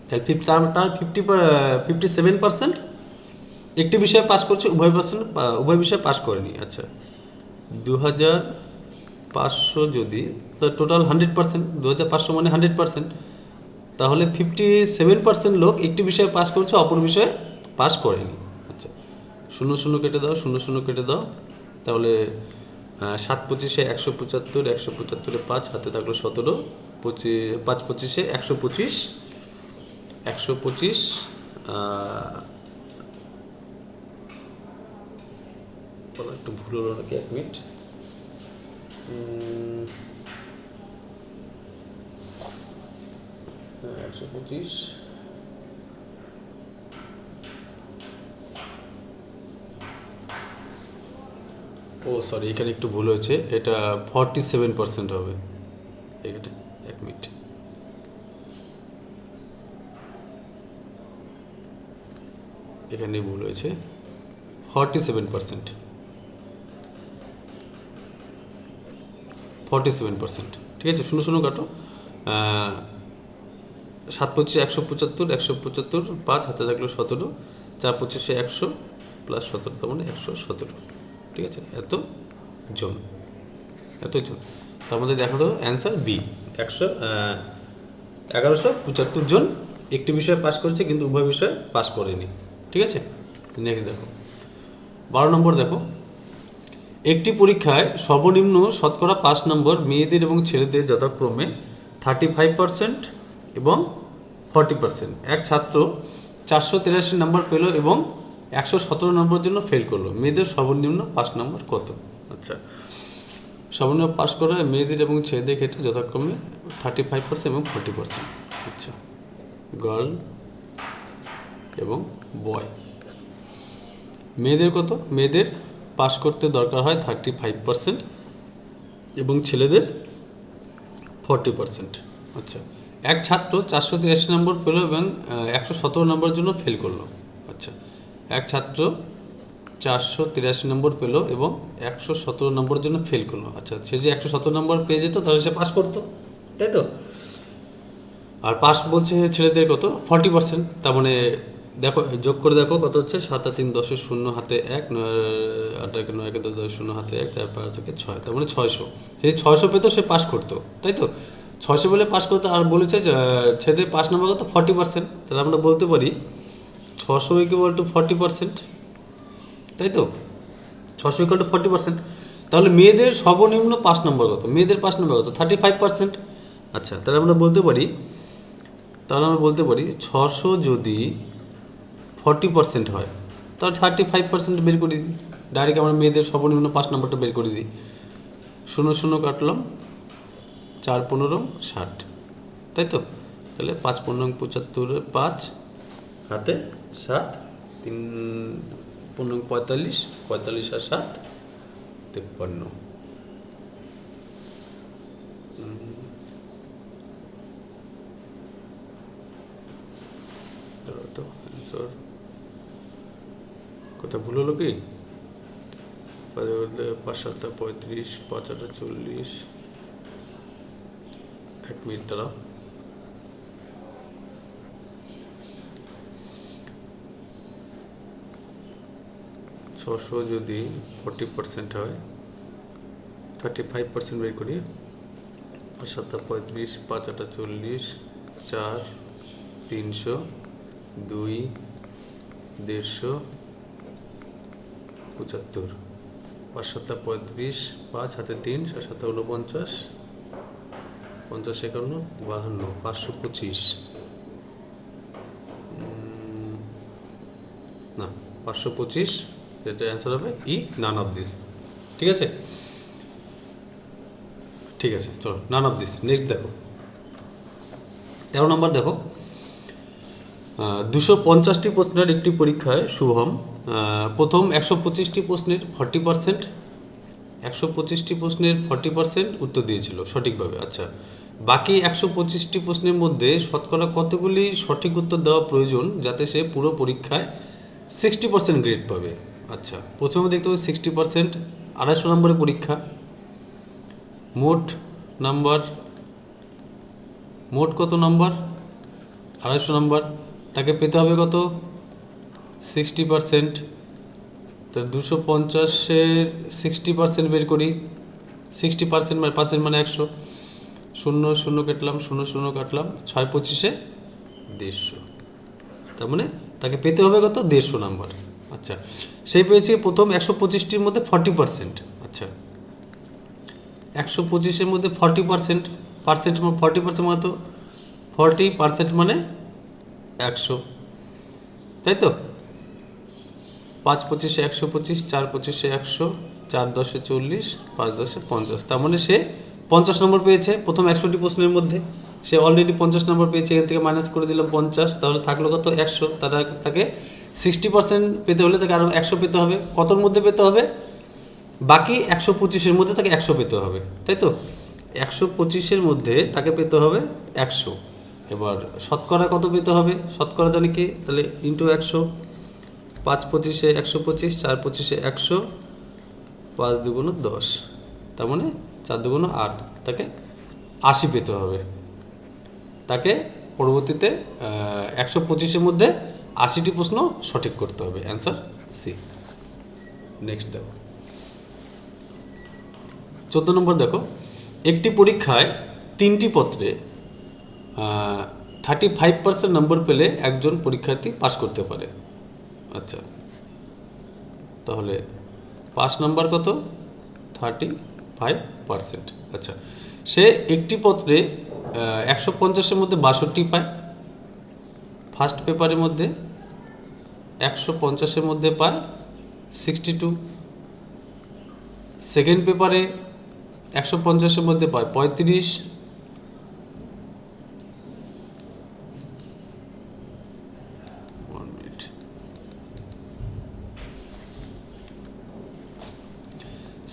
তাহলে তার 57% একটি বিষয়ে পাস করছে, উভয় বিষয়ে পাস করেনি। আচ্ছা, 2500 যদি, তাহলে টোটাল 100%, 2500 মানে 100%, তাহলে 57% লোক একটি বিষয়ে পাস করছে, অপর বিষয়ে পাস করেনি। আচ্ছা, 0 0 কেটে দাও, 0 0 কেটে দাও, তাহলে 7 25-এ 175, 175-এ 5, হাতে থাকলো 17, 5 25-এ 125, 125, একটু ভুল হলো নাকি, 1 মিনিট, 125, ও সরি, এখানে একটু ভুল হয়েছে, এটা 47% হবে। এখানে 1 মিনিট, এখানে ভুল হয়েছে, 47%। 47%। ঠিক আছে, 0 কাটো, 7 25 175, 175 5 হাতে থাকলো 17, 4 25 100 প্লাস 17, তার মানে 117। ঠিক আছে, এত জন। তার মধ্যে দেখা দেবো অ্যান্সার বি, 1175 জন একটি বিষয়ে পাস করেছে, কিন্তু উভয় বিষয়ে পাস করেনি। ঠিক আছে, নেক্সট দেখো 12 নম্বর। দেখো, একটি পরীক্ষায় সর্বনিম্ন শতকরা 5 নম্বর মেয়েদের এবং ছেলেদের যথাক্রমে 35% এবং 40%। এক ছাত্র 483 নম্বর পেল এবং 117 নম্বরের জন্য ফেল করলো। মেয়েদের সর্বনিম্ন 5 নম্বর কত? আচ্ছা, সর্বনিম্ন পাস করা মেয়েদের এবং ছেলেদের ক্ষেত্রে যথাক্রমে 35% এবং 40%। আচ্ছা, গার্ল এবং বয়। মেয়েদের কত? মেয়েদের পাস করতে দরকার হয় 35% এবং ছেলেদের 40%। আচ্ছা, এক ছাত্র 483 নম্বর পেল এবং 117 নম্বরের জন্য ফেল করলো। আচ্ছা, এক ছাত্র 483 নম্বর পেল এবং 117 নম্বরের জন্য ফেল করলো। আচ্ছা, সে যে 117 নম্বর পেয়ে যেত তাহলে সে পাস করতো, তাই তো? আর পাস বলছে ছেলেদের কত? 40%। তার মানে দেখো, যোগ করে দেখো কত হচ্ছে, 7 আর 3 10 0 হাতে 1, 8 আর 9 10 10 0 হাতে 1, 4 5 থেকে 6, তার মানে 600। সেই 600 পেতো, সে পাস করতো, তাই তো? 600 বলে পাস করতো। আর বলেছে ছেলেদের 5 নম্বর কত? 40%। তাহলে আমরা বলতে পারি 600 = 40%, তাই তো? 600 = 40%। তাহলে মেয়েদের সর্বনিম্ন 5 নম্বর কত? মেয়েদের 5 নম্বর কত? 35%। আচ্ছা, তাহলে আমরা বলতে পারি 600 যদি 40% হয় তাহলে 35% বের করে দিই। ডাইরেক্ট আমরা মেয়েদের সর্বনিম্ন 5 নম্বরটা বের করে দিই। 0 কাটলাম, 4 15 60, তাই তো? তাহলে 5 15 75, 5 হাতে 7, 3 15 45, 45 আর 7 53। তো অ্যান্সার কোথায় ভুল হলো কি? 5 7 35, 5 8 40, 1 মিনিট দাঁড়াও। ছশো যদি 40% হয়, 35% বের করি। 5 7 35, 5 8 40, 4 300, 2 150, 75। 5 7 35, 5 হাতে 3, 7 7 49, 50 51 52, 525 না, 525, যেটা অ্যান্সার হবে ই, নান অফ দিস। ঠিক আছে, চলো, নান অফ দিস। নেক্সট দেখো 13 নম্বর। দেখো, 250টি প্রশ্নের একটি পরীক্ষায় শুভম প্রথম 125টি প্রশ্নের 40%, 125টি প্রশ্নের 40% উত্তর দিয়েছিল সঠিকভাবে। আচ্ছা, বাকি 125টি প্রশ্নের মধ্যে শতকরা কতগুলি সঠিক উত্তর দেওয়া প্রয়োজন যাতে সে পুরো পরীক্ষায় 60% গ্রেড পাবে? আচ্ছা, প্রথমে দেখতে হবে 60%, 250 নম্বরের পরীক্ষা, মোট কত নম্বর? 250 নম্বর। তাকে পেতে হবে কত? 60%। তো 250-এর 60% বের করি। 60% মানে 5 মানে 100। 0 কাটলাম, 0 কাটলাম, 6 25-এ 150। তার মানে তাকে পেতে হবে কত? 150 নাম্বার। আচ্ছা, সেই পেয়েছে প্রথম 125টির মধ্যে 40%। আচ্ছা, 125-এর মধ্যে 40%, 40% মানে তো 40% মানে 100, তাই তো? 5 25-এ 125, 4 25-এ 100, 4 10-এ 40, 5 10-এ 50। তার মানে সে 50 নম্বর পেয়েছে প্রথম 100টি প্রশ্নের মধ্যে। সে অলরেডি 50 নম্বর পেয়েছে, এখান থেকে মাইনাস করে দিলাম 50, তাহলে থাকলো কত? 100। তাকে 60% পেতে হলে তাকে আরও 100 পেতে হবে। কতর মধ্যে পেতে হবে? বাকি 125-এর মধ্যে তাকে 100 পেতে হবে, তাই তো? 125-এর মধ্যে তাকে পেতে হবে 100। এবার শতকরা কত পেতে হবে? শতকরা জানি কি? তাহলে ইন্টু 100। 5 25-এ 125, 4 25-এ 100, 5 2 10, তার মানে 4 দুগুণ 8, তাকে 80 পেতে হবে। তাকে পরবর্তীতে 125-এর মধ্যে 80টি প্রশ্ন সঠিক করতে হবে। Answer C. নেক্সট দেখো 14 নম্বর দেখো, একটি পরীক্ষায় 3টি পত্রে 35% নম্বর পেলে একজন পরীক্ষার্থী পাস করতে পারে। আচ্ছা, তাহলে পাস নাম্বার কত? 35%। আচ্ছা, সে একটি পত্রে 150-এর মধ্যে 62 পায়, ফার্স্ট পেপারের মধ্যে 150-এর মধ্যে পায় 62, সেকেন্ড পেপারে 150-এর মধ্যে পায় 35,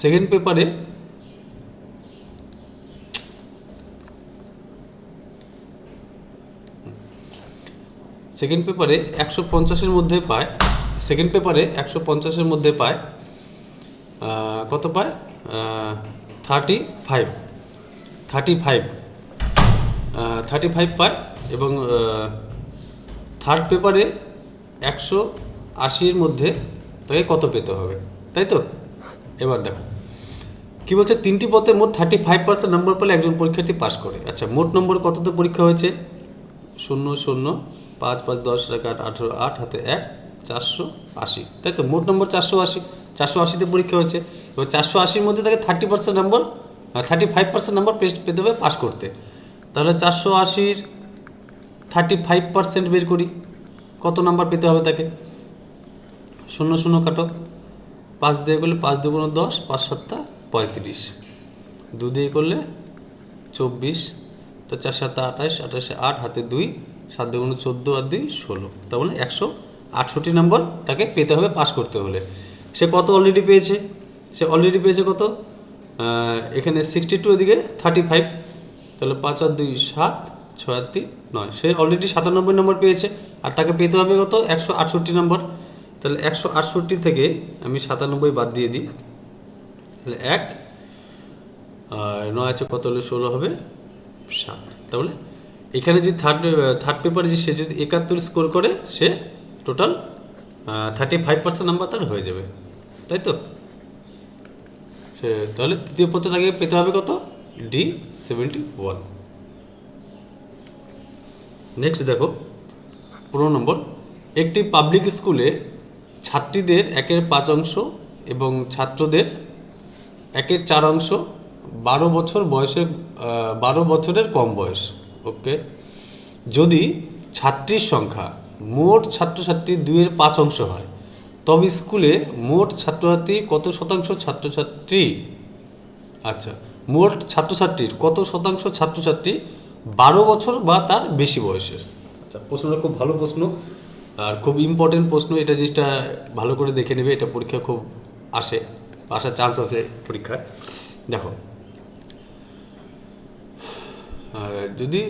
সেকেন্ড পেপারে সেকেন্ড পেপারে 150-এর মধ্যে পায়, সেকেন্ড পেপারে 150-এর মধ্যে পায় কত পায়? 35 পায়। এবং থার্ড পেপারে 180-এর মধ্যে তাকে কত পেতে হবে, তাই তো? এবার দেখো কি বলছে, 3টি পত্রে মোট 35% নম্বর পেলে একজন পরীক্ষার্থী পাস করে। আচ্ছা, মোট নম্বর কততে পরীক্ষা হয়েছে? 0 0 5 5 10 8 18 8 হাতে 1, 480, তাই তো? মোট নম্বর 480তে পরীক্ষা হয়েছে। এবার 480-র মধ্যে তাকে 35% নম্বর পেতে হবে পাস করতে। তাহলে 480-র 35% বের করি, কত নাম্বার পেতে হবে তাকে? 0 0 কাটো, 5 দিয়ে করলে 5 দুগুণ 10, 5 7 35, 2 দিয়ে করলে 24, তো 4 7 28, 28 8 হাতে 2, 7 দুগুণ 14 আর 2 16, তার মানে 168 নম্বর তাকে পেতে হবে পাস করতে হলে। সে কত অলরেডি পেয়েছে? সে অলরেডি পেয়েছে কত? এখানে 62, এদিকে 35, তাহলে 5 আর 2 7, 6 আর 3 9, সে অলরেডি 97 নম্বর পেয়েছে। আর তাকে পেতে হবে কত? 168 নম্বর। তাহলে 168 থেকে আমি 97 বাদ দিয়ে দিই, তাহলে 1 আর 9 আছে, কত হলে 16 হবে? 7। তাহলে এখানে যদি থার্ড পেপারে যে সে যদি 71 স্কোর করে, সে টোটাল 35% নাম্বার তার হয়ে যাবে, তাই তো? সে তাহলে তৃতীয় পত্রে তাকে পেতে হবে কত? D71। নেক্সট দেখো 15 নম্বর, একটি পাবলিক স্কুলে ছাত্রীদের 1/5 এবং ছাত্রদের 1/4 12 বছরের কম বয়স। ওকে, যদি ছাত্রীর সংখ্যা মোট ছাত্রছাত্রীর 2/5 হয়, তবে স্কুলে মোট ছাত্রছাত্রী কত শতাংশ ছাত্রছাত্রী? আচ্ছা, মোট ছাত্রছাত্রীর কত শতাংশ ছাত্রছাত্রী 12 বছর বা তার বেশি বয়সের? আচ্ছা, প্রশ্নটা খুব ভালো প্রশ্ন আর খুব ইম্পর্টেন্ট প্রশ্ন। এটা জিনিসটা ভালো করে দেখে নেবে, এটা পরীক্ষা খুব আসার চান্স আছে পরীক্ষায়। দেখো, যদি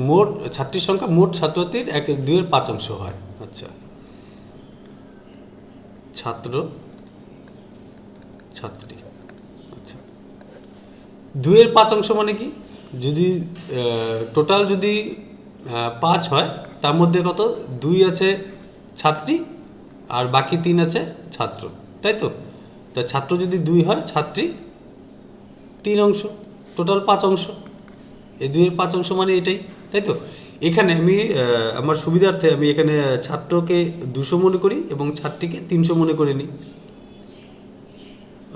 মোট ছাত্রীর সংখ্যা মোট ছাত্রছাত্রীর 2/5 হয়। আচ্ছা, ছাত্র ছাত্রী, আচ্ছা 2/5 মানে কি? যদি টোটাল যদি 5 হয়, তার মধ্যে কত? 2 আছে ছাত্রী আর বাকি 3 আছে ছাত্র, তাই তো? তা ছাত্র যদি 2 হয়, ছাত্রী 3 অংশ, টোটাল 5 অংশ। এই 2/5 মানে এটাই, তাই তো? এখানে আমি আমার সুবিধার্থে আমি এখানে ছাত্রকে 200 মনে করি এবং ছাত্রীকে 300 মনে করে নিই।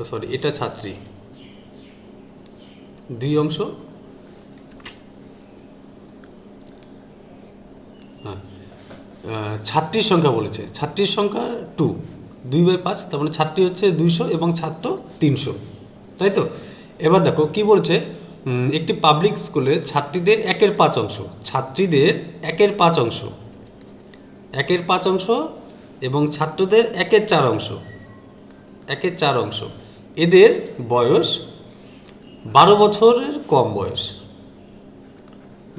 সরি, এটা ছাত্রী 2 অংশ, হ্যাঁ। ছাত্রীর সংখ্যা বলেছে, ছাত্রীর সংখ্যা 2/5, তার মানে ছাত্রী হচ্ছে 200 এবং ছাত্র 300, তাই তো? এবার দেখো কি বলছে, একটি পাবলিক স্কুলে ছাত্রীদের 1/5, ছাত্রীদের 1/5 এবং ছাত্রদের 1/4 এদের বয়স 12 বছরের কম বয়স,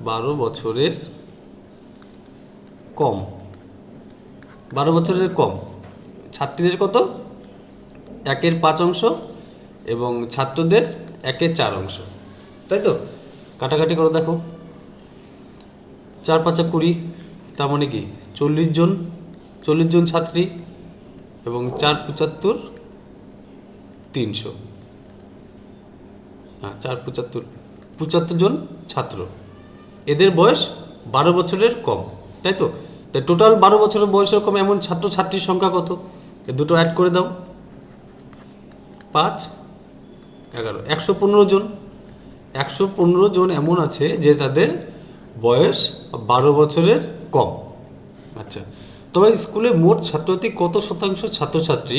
12 বছরের কম। ছাত্রীদের কত? 1/5 এবং ছাত্রদের 1/4 অংশ, তাই তো? কাটাকাটি করে দেখো, 4 5 20, তার মানে কি 40 জন ছাত্রী এবং 4 75 300, হ্যাঁ 4 75 জন ছাত্র, এদের বয়স 12 বছরের কম, তাই তো? তাই টোটাল 12 বছরের বয়সের কম এমন ছাত্রছাত্রীর সংখ্যা কত? এ দুটো অ্যাড করে দাও, 5 11, 115 জন। 115 জন এমন আছে যে তাদের বয়স 12 বছরের কম। আচ্ছা, তবে স্কুলে মোট ছাত্রছাত্রী কত শতাংশ ছাত্রছাত্রী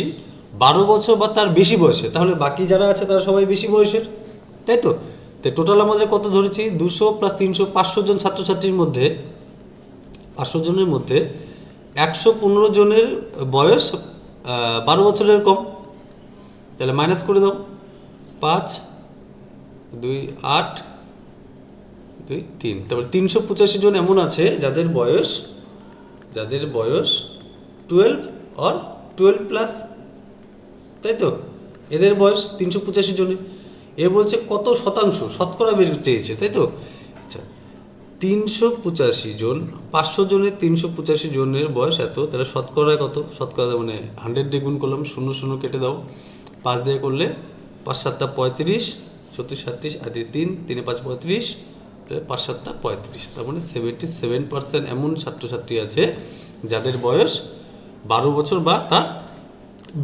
12 বছর বা তার বেশি বয়সে? তাহলে বাকি যারা আছে তারা সবাই বেশি বয়সের, তাই তো? তাই টোটাল আমাদের কত ধরেছি? 200 + 300, 500 জন ছাত্রছাত্রীর মধ্যে, 500 জনের মধ্যে 115 জনের বয়স 12 বছরের কম। তাহলে মাইনাস করে দাও, 5 2 8 2 3, তারপরে 385 জন এমন আছে যাদের বয়স 12 or 12+, তাই তো? এদের বয়স 385 জনের। এ বলছে কত শতাংশ, শতকরা বের চেয়েছে, তাই তো? আচ্ছা, 385 জন, 500 জনের 385 জনের বয়স এত, তাহলে শতকরায় কত? শতকরা মানে 100 দিয়ে গুণ করলাম, 0 0 কেটে দাও, 5 দিয়ে করলে 5 7 35, 36 37 আর 3 3 5 35, 5 7 35, তার মানে 77% এমন ছাত্রছাত্রী আছে যাদের বয়স 12 বছর বা তার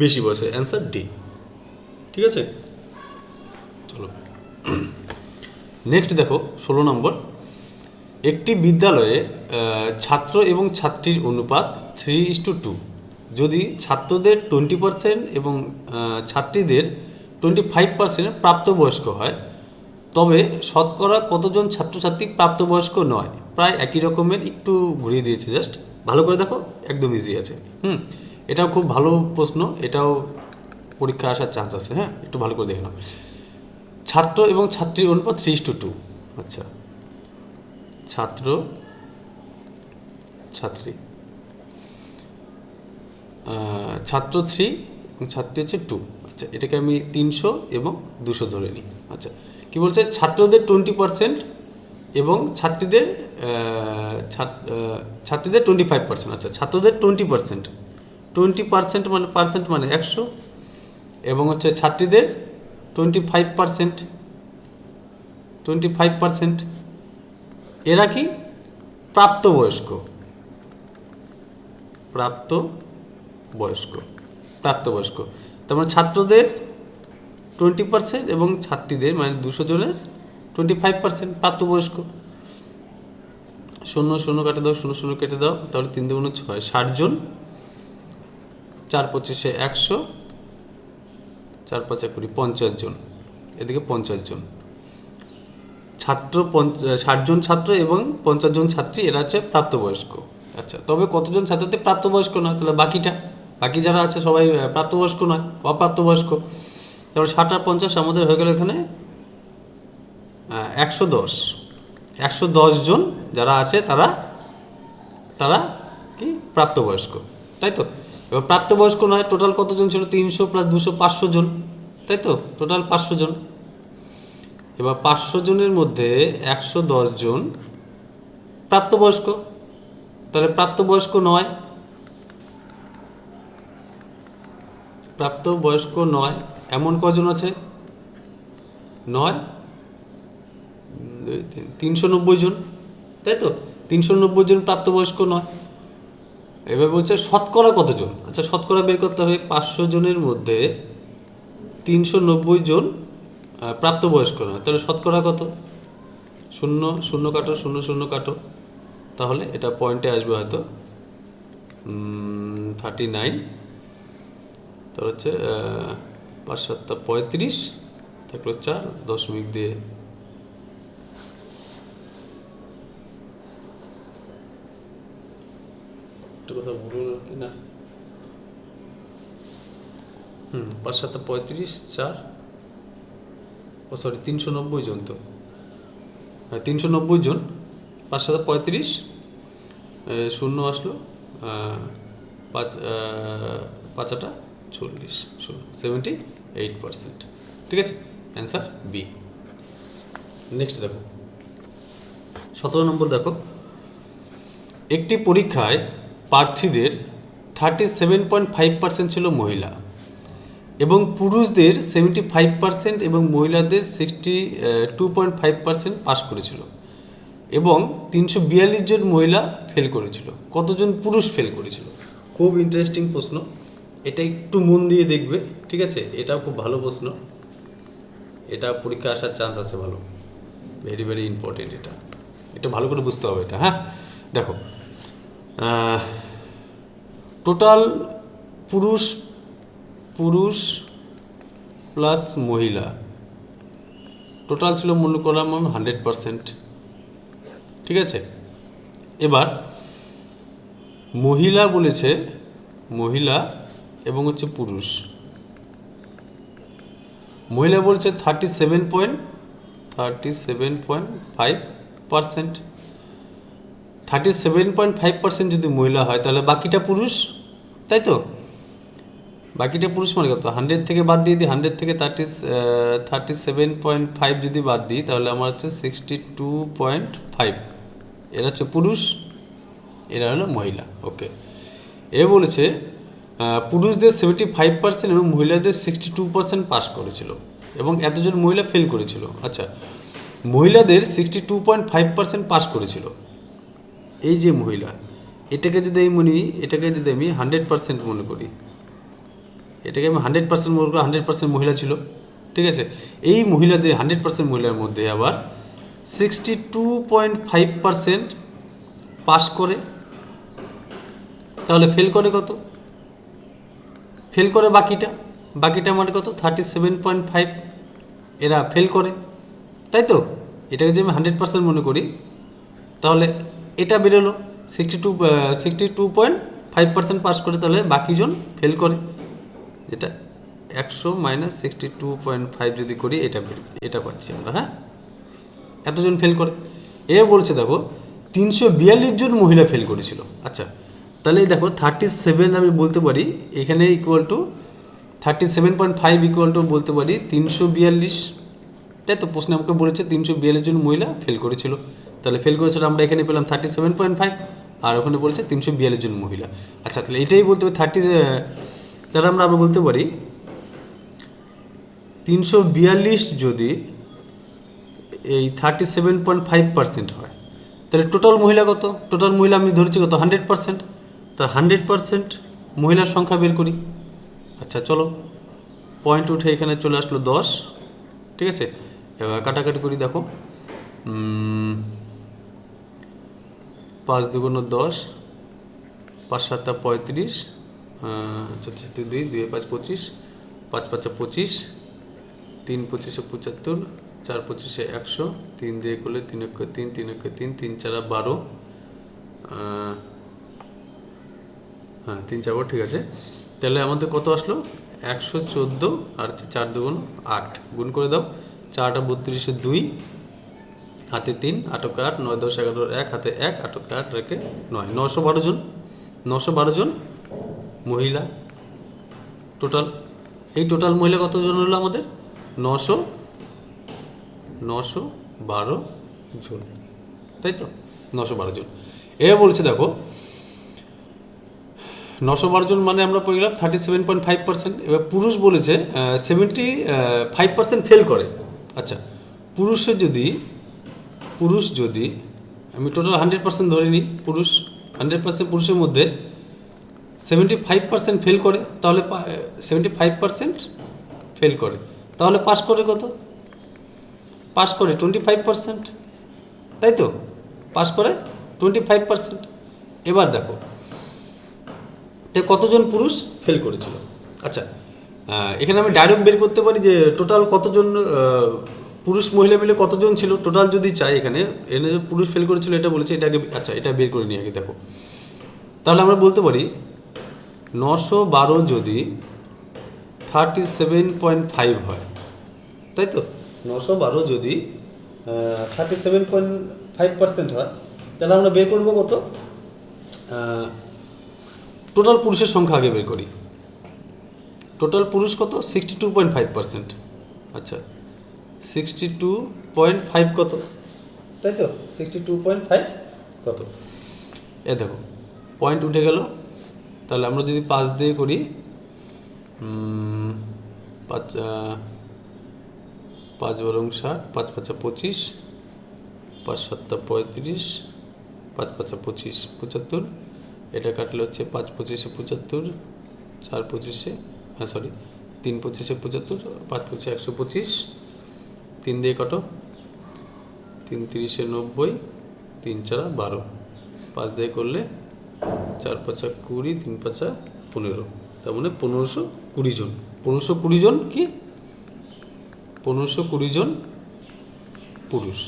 বেশি বয়সে। অ্যান্সার ডি, ঠিক আছে? চলো নেক্সট দেখো, 16 নম্বর। একটি বিদ্যালয়ে ছাত্র এবং ছাত্রীর অনুপাত 3:2, যদি ছাত্রদের 20% এবং ছাত্রীদের 25% প্রাপ্তবয়স্ক হয়, তবে শতকরা কতজন ছাত্রছাত্রী প্রাপ্তবয়স্ক নয়? প্রায় একই রকমের, একটু ঘুরিয়ে দিয়েছে জাস্ট, ভালো করে দেখো, একদম ইজি আছে। এটাও খুব ভালো প্রশ্ন, এটাও পরীক্ষা আসার চান্স আছে। হ্যাঁ, একটু ভালো করে দেখে নাও। ছাত্র এবং ছাত্রীর অনুপাত 3:2। আচ্ছা, ছাত্র ছাত্রী, ছাত্র 3 এবং ছাত্রী হচ্ছে 2। আচ্ছা, এটাকে আমি 300 এবং 200 ধরে নিই। আচ্ছা, কি বলছে? ছাত্রদের 20% এবং ছাত্রীদের 25%। আচ্ছা, ছাত্রদের 20% মানে পার্সেন্ট মানে 100, এবং হচ্ছে ছাত্রীদের 25%। এরা কি? প্রাপ্তবয়স্ক। তার মানে ছাত্রদের 20% এবং ছাত্রীদের মানে 200 জনের 25% প্রাপ্তবয়স্ক। 0 0 কাটে দাও, 0 0 কেটে দাও, তাহলে 3 2 6, 60 জন, 4 25 100, 4 5 20, 50 জন, এদিকে 50 জন ছাত্র, 60 জন ছাত্র এবং 50 জন ছাত্রী, এরা হচ্ছে প্রাপ্তবয়স্ক। আচ্ছা, তবে কতজন ছাত্রী প্রাপ্তবয়স্ক নয়? তাহলে বাকি যারা আছে সবাই প্রাপ্তবয়স্ক নয়, অপ্রাপ্তবয়স্ক। তাহলে 60 আর 50 আমাদের হয়ে গেল এখানে 110 জন যারা আছে তারা কি? প্রাপ্তবয়স্ক, তাই তো? এবার প্রাপ্তবয়স্ক নয়, টোটাল কতজন ছিল? 300 + 200, 500 জন, তাই তো? টোটাল 500 জন। এবার 500 জনের মধ্যে 110 জন প্রাপ্তবয়স্ক, তাহলে প্রাপ্তবয়স্ক নয় এমন কজন আছে? 390 জন, তাই তো? 390 জন প্রাপ্তবয়স্ক নয়। এবার বলছে শতকরা কতজন? আচ্ছা, শতকরা বের করতে হবে। 500 জনের মধ্যে 390 জন প্রাপ্তবয়স্ক নয়, তাহলে শতকরা কত? 0 0 কাটো, 0 0 কাটো, তাহলে এটা পয়েন্টে আসবে হয়তো 39। তার হচ্ছে 5 7 35, থাকলো 4, 10 দিয়ে একটা কথা বলুন কি না? 5 7 35, 4, ও সরি 390 জন, তো 390 জন, 5 7 35, 0 আসলো, 5 5 8 40, 78%, ঠিক আছে? Answer B. নেক্সট দেখো 17 নম্বর দেখো, একটি পরীক্ষায় প্রার্থীদের 37.5% ছিল মহিলা এবং পুরুষদের 75% এবং মহিলাদের 62.5% পাস করেছিল এবং 342 জন মহিলা ফেল করেছিল। কতজন পুরুষ ফেল করেছিল? খুব ইন্টারেস্টিং প্রশ্ন, এটা একটু মন দিয়ে দেখবে, ঠিক আছে? এটাও খুব ভালো প্রশ্ন, এটা পরীক্ষা আসার চান্স আছে ভালো, ভেরি ভেরি ইম্পর্টেন্ট। এটা ভালো করে বুঝতে হবে এটা। হ্যাঁ দেখো, টোটাল পুরুষ প্লাস মহিলা টোটাল ছিল মনে করলাম 100%, ঠিক আছে? এবার মহিলা বলেছে, মহিলা এবং হচ্ছে পুরুষ, মহিলা বলছে 37.5%। 37.5% যদি মহিলা হয় তাহলে বাকিটা পুরুষ, তাই তো? বাকিটা পুরুষ মানে কত? 100 থেকে বাদ দিয়ে দিই, 100 থেকে 37.5 যদি বাদ দিই তাহলে আমার হচ্ছে 62.5। এরা হচ্ছে পুরুষ, এরা হলো মহিলা। ওকে, এ বলেছে পুরুষদের 75% এবং মহিলাদের 62% পাস করেছিল এবং এতজন মহিলা ফেল করেছিল। আচ্ছা, মহিলাদের 62.5% পাস করেছিল, এই যে মহিলা, এটাকে যদি আমি 100% মনে করি, এটাকে আমি 100% মনে করি, 100% মহিলা ছিল, ঠিক আছে? এই মহিলাদের 100% মহিলার মধ্যে আবার 62.5% পাস করে, তাহলে ফেল করে কত? ফেল করে বাকিটা মানে কত? 37.5 এরা ফেল করে, তাই তো? এটাকে যদি আমি 100% মনে করি তাহলে এটা বেরোলো 62.5% পাস করে, তাহলে বাকিজন ফেল করে, যেটা 100 - 62.5 যদি করি এটা পাচ্ছি আমরা। হ্যাঁ, এতজন ফেল করে। এ বলছে দেখো 342 জন মহিলা ফেল করেছিল। আচ্ছা, তাহলে দেখো 37 আমি বলতে পারি এখানে ইকুয়াল টু 37.5 ইকুয়াল টু বলতে পারি 342, তাই তো? প্রশ্নে আমাকে বলেছে 342 জন মহিলা ফেল করেছিল, তাহলে ফেল করেছিল আমরা এখানে পেলাম 37.5, আর ওখানে বলেছে 342 জন মহিলা। আচ্ছা, তাহলে এটাই বলতে পারি তাহলে আমরা বলতে পারি 342 যদি এই 37.5% হয় তাহলে টোটাল মহিলা কত? টোটাল মহিলা আমি ধরেছি কত? 100%। তা 100% মহিলার সংখ্যা বের করি। আচ্ছা চলো, পয়েন্ট উঠে এখানে চলে আসলো 10, ঠিক আছে? এবার কাটাকাটি করি, দেখো 5 দুগুণ 10, 5 7 35, 4 7 2, 2 5 25, 5 5 25, 3 25 75, 4 25 100, 3 দিয়ে করলে 3 1 3, 3 1 3, 3 4 12, হ্যাঁ 3 4 ঠিক আছে। তাহলে আমাদের কত আসলো? 114, আর 4 দুগুণ 8, গুণ করে দাও। 4 32, 2 হাতে 3, 8 8, 9 10 11 1, হাতে 1, 8 8 রেখে 9, 912 জন। 912 জন মহিলা টোটাল। এই টোটাল মহিলা কতজন হলো আমাদের? 912 জন, তাই তো? 912 জন। এ বলছে দেখো 912 জন মানে আমরা পেয়ে গেলাম 37.5%। এবার পুরুষ বলেছে 75% ফেল করে। আচ্ছা, পুরুষ যদি আমি টোটাল 100% ধরে নিই, 100% পুরুষের মধ্যে 75% ফেল করে, তাহলে 75% ফেল করে, তাহলে পাস করে কত? পাস করে 25%, তাই তো? পাস করে 25%। এবার দেখো কতজন পুরুষ ফেল করেছিল। আচ্ছা, এখানে আমি ডাইরেক্ট বের করতে পারি যে টোটাল কতজন পুরুষ মহিলা মিলে কতজন ছিল টোটাল যদি চাই। এখানে পুরুষ ফেল করেছিল এটা বলেছে, এটাকে আচ্ছা এটা বের করে নিই আগে। দেখো তাহলে আমরা বলতে পারি 912 যদি 37.5 হয়, তাই তো? 912 যদি 37.5% হয়, তাহলে আমরা বের করবো কত? টোটাল পুরুষের সংখ্যা আগে বের করি। টোটাল পুরুষ কত? 62.5%। আচ্ছা, 62.5 কত, তাই তো 62.5 কত, এ দেখো পয়েন্ট উঠে গেল। তাহলে আমরা যদি 5 দিয়ে করি, 5 বরং 60, 5 5 25, 5 7 35, 5 5 25 75, এটা কাটলে হচ্ছে 5 25 75, 4 25, হ্যাঁ সরি 3 25 75, 5 25 125, 3 দিয়ে কাটো, 3 30 90, 3 4 12, 5 দিয়ে করলে 4 5 20, 3 5 15, তার মানে 1520 জন। 1520 জন কি, 1520 জন পুরুষ,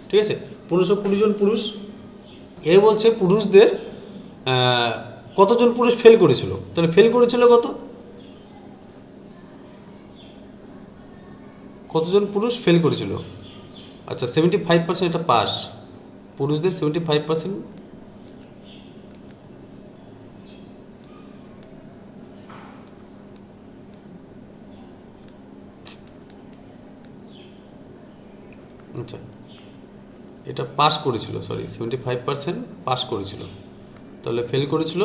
ঠিক আছে, 1520 জন পুরুষ। এ বলছে পুরুষদের কতজন পুরুষ ফেল করেছিল, তাহলে ফেল করেছিল কতজন পুরুষ ফেল করেছিল। আচ্ছা 75% এটা পাস, পুরুষদের 75%, আচ্ছা এটা পাস করেছিল, সরি 75% পাস করেছিল, তাহলে ফেল করেছিল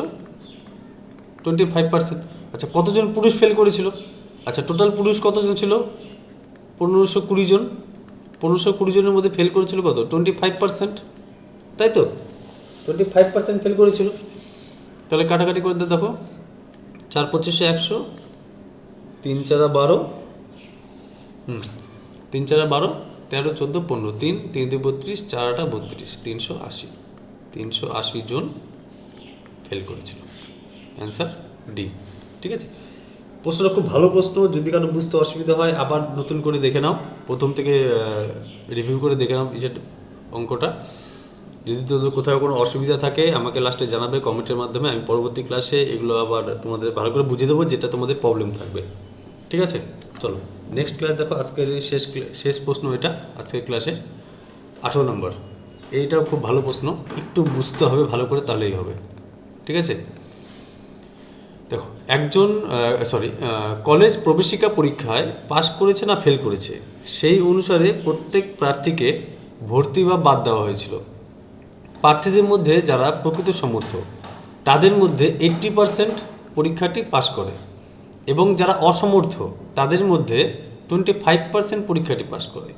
25%। আচ্ছা কতজন পুরুষ ফেল করেছিল, আচ্ছা টোটাল পুরুষ কতজন ছিল, 1520 জন, 1520 জনের মধ্যে ফেল করেছিল কত, 25%, তাই তো 25% ফেল করেছিল। তাহলে কাটাকাটি করে দেখো, 4 25 100, 3 4 12, 3 4 12, 13 14 15, 3 3 2 32, 4 8 32, 380 জন ফেল করেছিল, অ্যান্সার ডি। ঠিক আছে, প্রশ্নটা খুব ভালো প্রশ্ন। যদি কারো বুঝতে অসুবিধা হয় আবার নতুন করে দেখে নাও, প্রথম থেকে রিভিউ করে দেখে নাও এই অঙ্কটা। যদি তোদের কোথাও কোনো অসুবিধা থাকে আমাকে লাস্টে জানাবে কমেন্টের মাধ্যমে, আমি পরবর্তী ক্লাসে এগুলো আবার তোমাদের ভালো করে বুঝিয়ে দেবো যেটা তোমাদের প্রবলেম থাকবে। ঠিক আছে, চলো নেক্সট ক্লাস দেখো। আজকের শেষ প্রশ্ন এটা আজকের ক্লাসে 18 নম্বর। এইটাও খুব ভালো প্রশ্ন, একটু বুঝতে হবে ভালো করে, তাহলেই হবে। ঠিক আছে, দেখো একজন কলেজ প্রবেশিকা পরীক্ষায় পাশ করেছে না ফেল করেছে সেই অনুসারে প্রত্যেক প্রার্থীকে ভর্তি বা বাদ দেওয়া হয়েছিল। প্রার্থীদের মধ্যে যারা প্রকৃত সমর্থ তাদের মধ্যে 80% পরীক্ষাটি পাশ করে এবং যারা অসমর্থ তাদের মধ্যে 25% পরীক্ষাটি পাশ করে।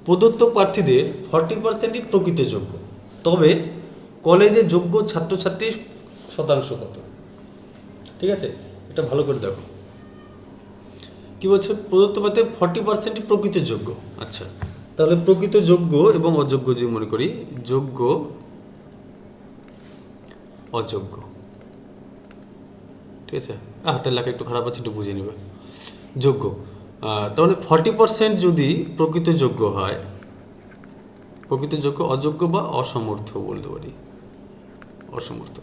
প্রদত্ত প্রার্থীদের 40%ই প্রকৃত যোগ্য, তবে কলেজে যোগ্য ছাত্রছাত্রীর শতাংশ কত? ঠিক আছে, এটা ভালো করে দেখো কি বলছে, প্রদত্ত প্রার্থীদের 40%ই প্রকৃত যোগ্য। আচ্ছা তাহলে প্রকৃত যোগ্য এবং অযোগ্য যদি মনে করি, যোগ্য অযোগ্য, ঠিক আছে, হাতের লেখা একটু খারাপ আছে, একটু বুঝে নেবে। যোগ্য, তাহলে 40% যদি প্রকৃত যোগ্য হয়, প্রকৃত যোগ্য, অযোগ্য বা অসমর্থ বলতে পারি, অসমর্থ।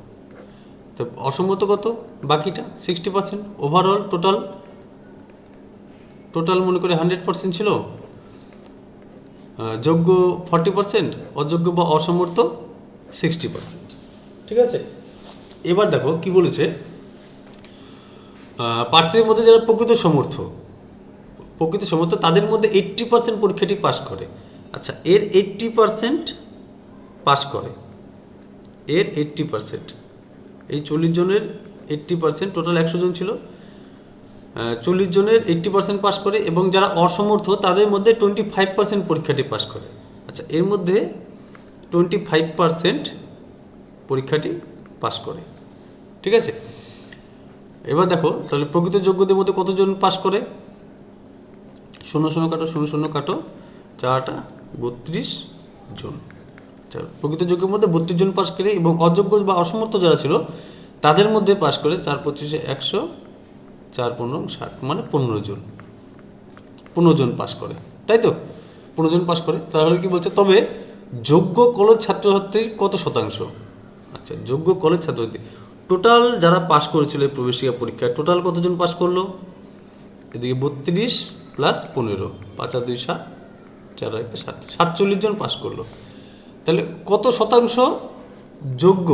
তো অসমর্থ কত, বাকিটা 60%। ওভারঅল টোটাল মনে করে 100% ছিল, যোগ্য 40%, অযোগ্য বা অসমর্থ 60%। ঠিক আছে, এবার দেখো কি বলেছে, প্রার্থীদের মধ্যে যারা প্রকৃত সমর্থ তাদের মধ্যে 80% পরীক্ষাটি পাস করে। আচ্ছা এর 80% পাস করে, এর 80%, এই 40 জনের 80%, টোটাল 100 জন ছিল, 40 জনের 80% পাস করে এবং যারা অসমর্থ তাদের মধ্যে 25% পরীক্ষাটি পাস করে। আচ্ছা এর মধ্যে 25% পরীক্ষাটি পাস করে। ঠিক আছে, এবার দেখো তাহলে প্রকৃত যোগ্যদের মধ্যে কতজন পাস করে, 0 0 কাটো 0 0 কাটো, 4 32 জন। আচ্ছা প্রকৃত যোগ্যের মধ্যে 32 জন পাস করে এবং অযোগ্য বা অসমর্থ যারা ছিল তাদের মধ্যে পাস করে 4 25 100, 4 15 60, মানে 15 জন পাস করে, তাই তো 15 জন পাস করে। তাহলে কি বলছে, তবে যোগ্য কলেজ ছাত্রছাত্রীর কত শতাংশ? আচ্ছা যোগ্য কলেজ ছাত্রছাত্রী টোটাল যারা পাস করেছিল এই প্রবেশিকা পরীক্ষায়, টোটাল কতজন পাস করলো, এদিকে 32 প্লাস 15, 5 আর 2 7, 4 আর 1 7, 47 জন পাস করলো। তাহলে কত শতাংশ যোগ্য,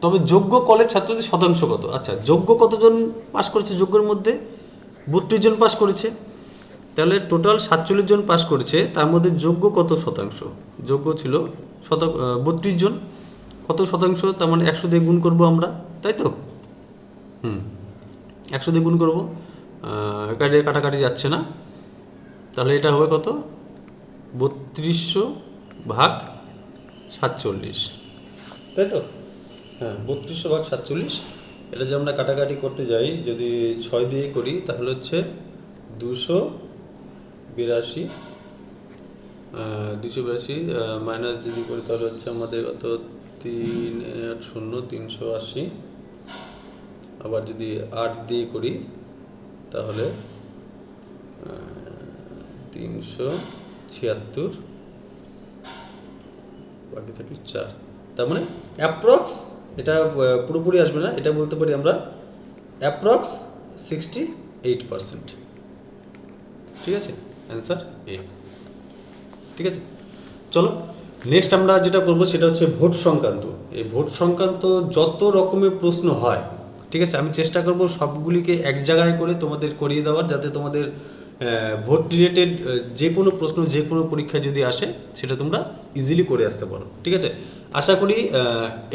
তবে যোগ্য কলেজ ছাত্রদের শতাংশ কত? আচ্ছা যোগ্য কতজন পাস করেছে, যোগ্যের মধ্যে 32 জন পাস করেছে, তাহলে টোটাল 47 জন পাস করেছে, তার মধ্যে যোগ্য কত শতাংশ? যোগ্য ছিল 32 জন। কত শতাংশ? তার মানে 100 দিয়ে গুণ করবো আমরা, তাই তো? 100 দিয়ে গুণ করবো, কাটাকাটি যাচ্ছে না, তাহলে এটা হবে কত? 3200 ভাগ 47, তাই তো? হ্যাঁ, 3200 ভাগ 47। এটা যে আমরা কাটাকাটি করতে যাই, যদি 6 দিয়ে করি তাহলে হচ্ছে 282, 282 মাইনাস যদি করি তাহলে হচ্ছে আমাদের কত? 380, আবার যদি 8 দিয়ে করি তাহলে 376, বাকি থাকলে 4। তার মানে অ্যাপ্রক্স, এটা পুরোপুরি আসবে না, এটা বলতে পারি আমরা অ্যাপ্রক্স 68%। ঠিক আছে, অ্যান্সার এ। ঠিক আছে, চলো নেক্সট আমরা যেটা করব সেটা হচ্ছে ভোট সংক্রান্ত। এই ভোট সংক্রান্ত যত রকমের প্রশ্ন হয়, ঠিক আছে, আমি চেষ্টা করব সবগুলিকে এক জায়গায় করে তোমাদের করিয়ে দেওয়ার, যাতে তোমাদের ভোট রিলেটেড যে কোনো প্রশ্ন যে কোনো পরীক্ষায় যদি আসে সেটা তোমরা ইজিলি করে আসতে পারো। ঠিক আছে, আশা করি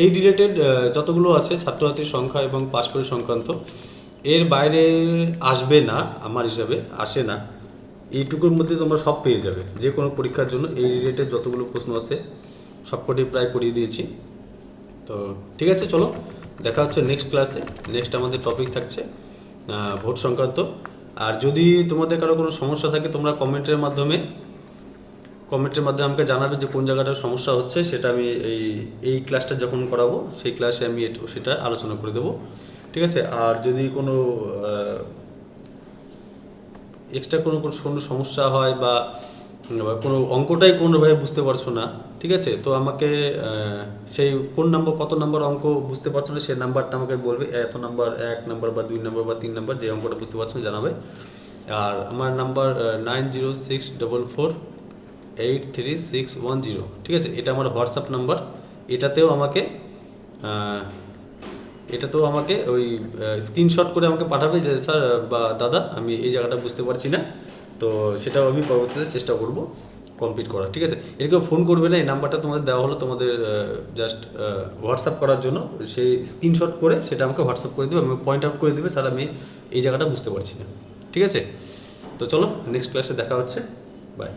এই রিলেটেড যতগুলো আছে ছাত্রছাত্রীর সংখ্যা এবং পাস ফেল সংক্রান্ত, এর বাইরে আসবে না, আমার হিসাবে আসে না। এইটুকুর মধ্যে তোমরা সব পেয়ে যাবে, যে কোনো পরীক্ষার জন্য এই রিলেটেড যতগুলো প্রশ্ন আছে সবকটি প্রায় করিয়ে দিয়েছি। তো ঠিক আছে, চলো দেখা হচ্ছে নেক্সট ক্লাসে। নেক্সট আমাদের টপিক থাকছে ভোট সংক্রান্ত। আর যদি তোমাদের কারো কোনো সমস্যা থাকে তোমরা কমেন্টের মাধ্যমে আমাকে জানাবে যে কোন জায়গাটার সমস্যা হচ্ছে, সেটা আমি এই ক্লাসটা যখন করাবো সেই ক্লাসে আমি সেটা আলোচনা করে দেবো। ঠিক আছে, আর যদি কোনো এক্সট্রা কোনো সমস্যা হয় বা কোনো অঙ্কটাই কোনোভাবে বুঝতে পারছো না, ঠিক আছে, তো আমাকে সেই কোন নাম্বার, কত নাম্বার অঙ্ক বুঝতে পারছো না সেই নাম্বারটা আমাকে বলবে, এত নাম্বার, 1 নাম্বার বা 2 নাম্বার বা 3 নাম্বার, যে অঙ্কটা বুঝতে পারছো না জানাবে। আর আমার নাম্বার 906444836110। ঠিক আছে, এটা আমার হোয়াটসঅ্যাপ নাম্বার। এটাতেও আমাকে ওই স্ক্রিনশট করে আমাকে পাঠাবে যে স্যার বা দাদা আমি এই জায়গাটা বুঝতে পারছি না, তো সেটাও আমি পরবর্তীতে চেষ্টা করব কমপ্লিট করার। ঠিক আছে, এরকম ফোন করবে না, এই নাম্বারটা তোমাদের দেওয়া হলো তোমাদের জাস্ট হোয়াটসঅ্যাপ করার জন্য। সেই স্ক্রিনশট করে সেটা আমাকে হোয়াটসঅ্যাপ করে দেবে, আমি পয়েন্ট আউট করে দেবে স্যার আমি এই জায়গাটা বুঝতে পারছি না। ঠিক আছে, তো চলো নেক্সট ক্লাসে দেখা হচ্ছে, বাই।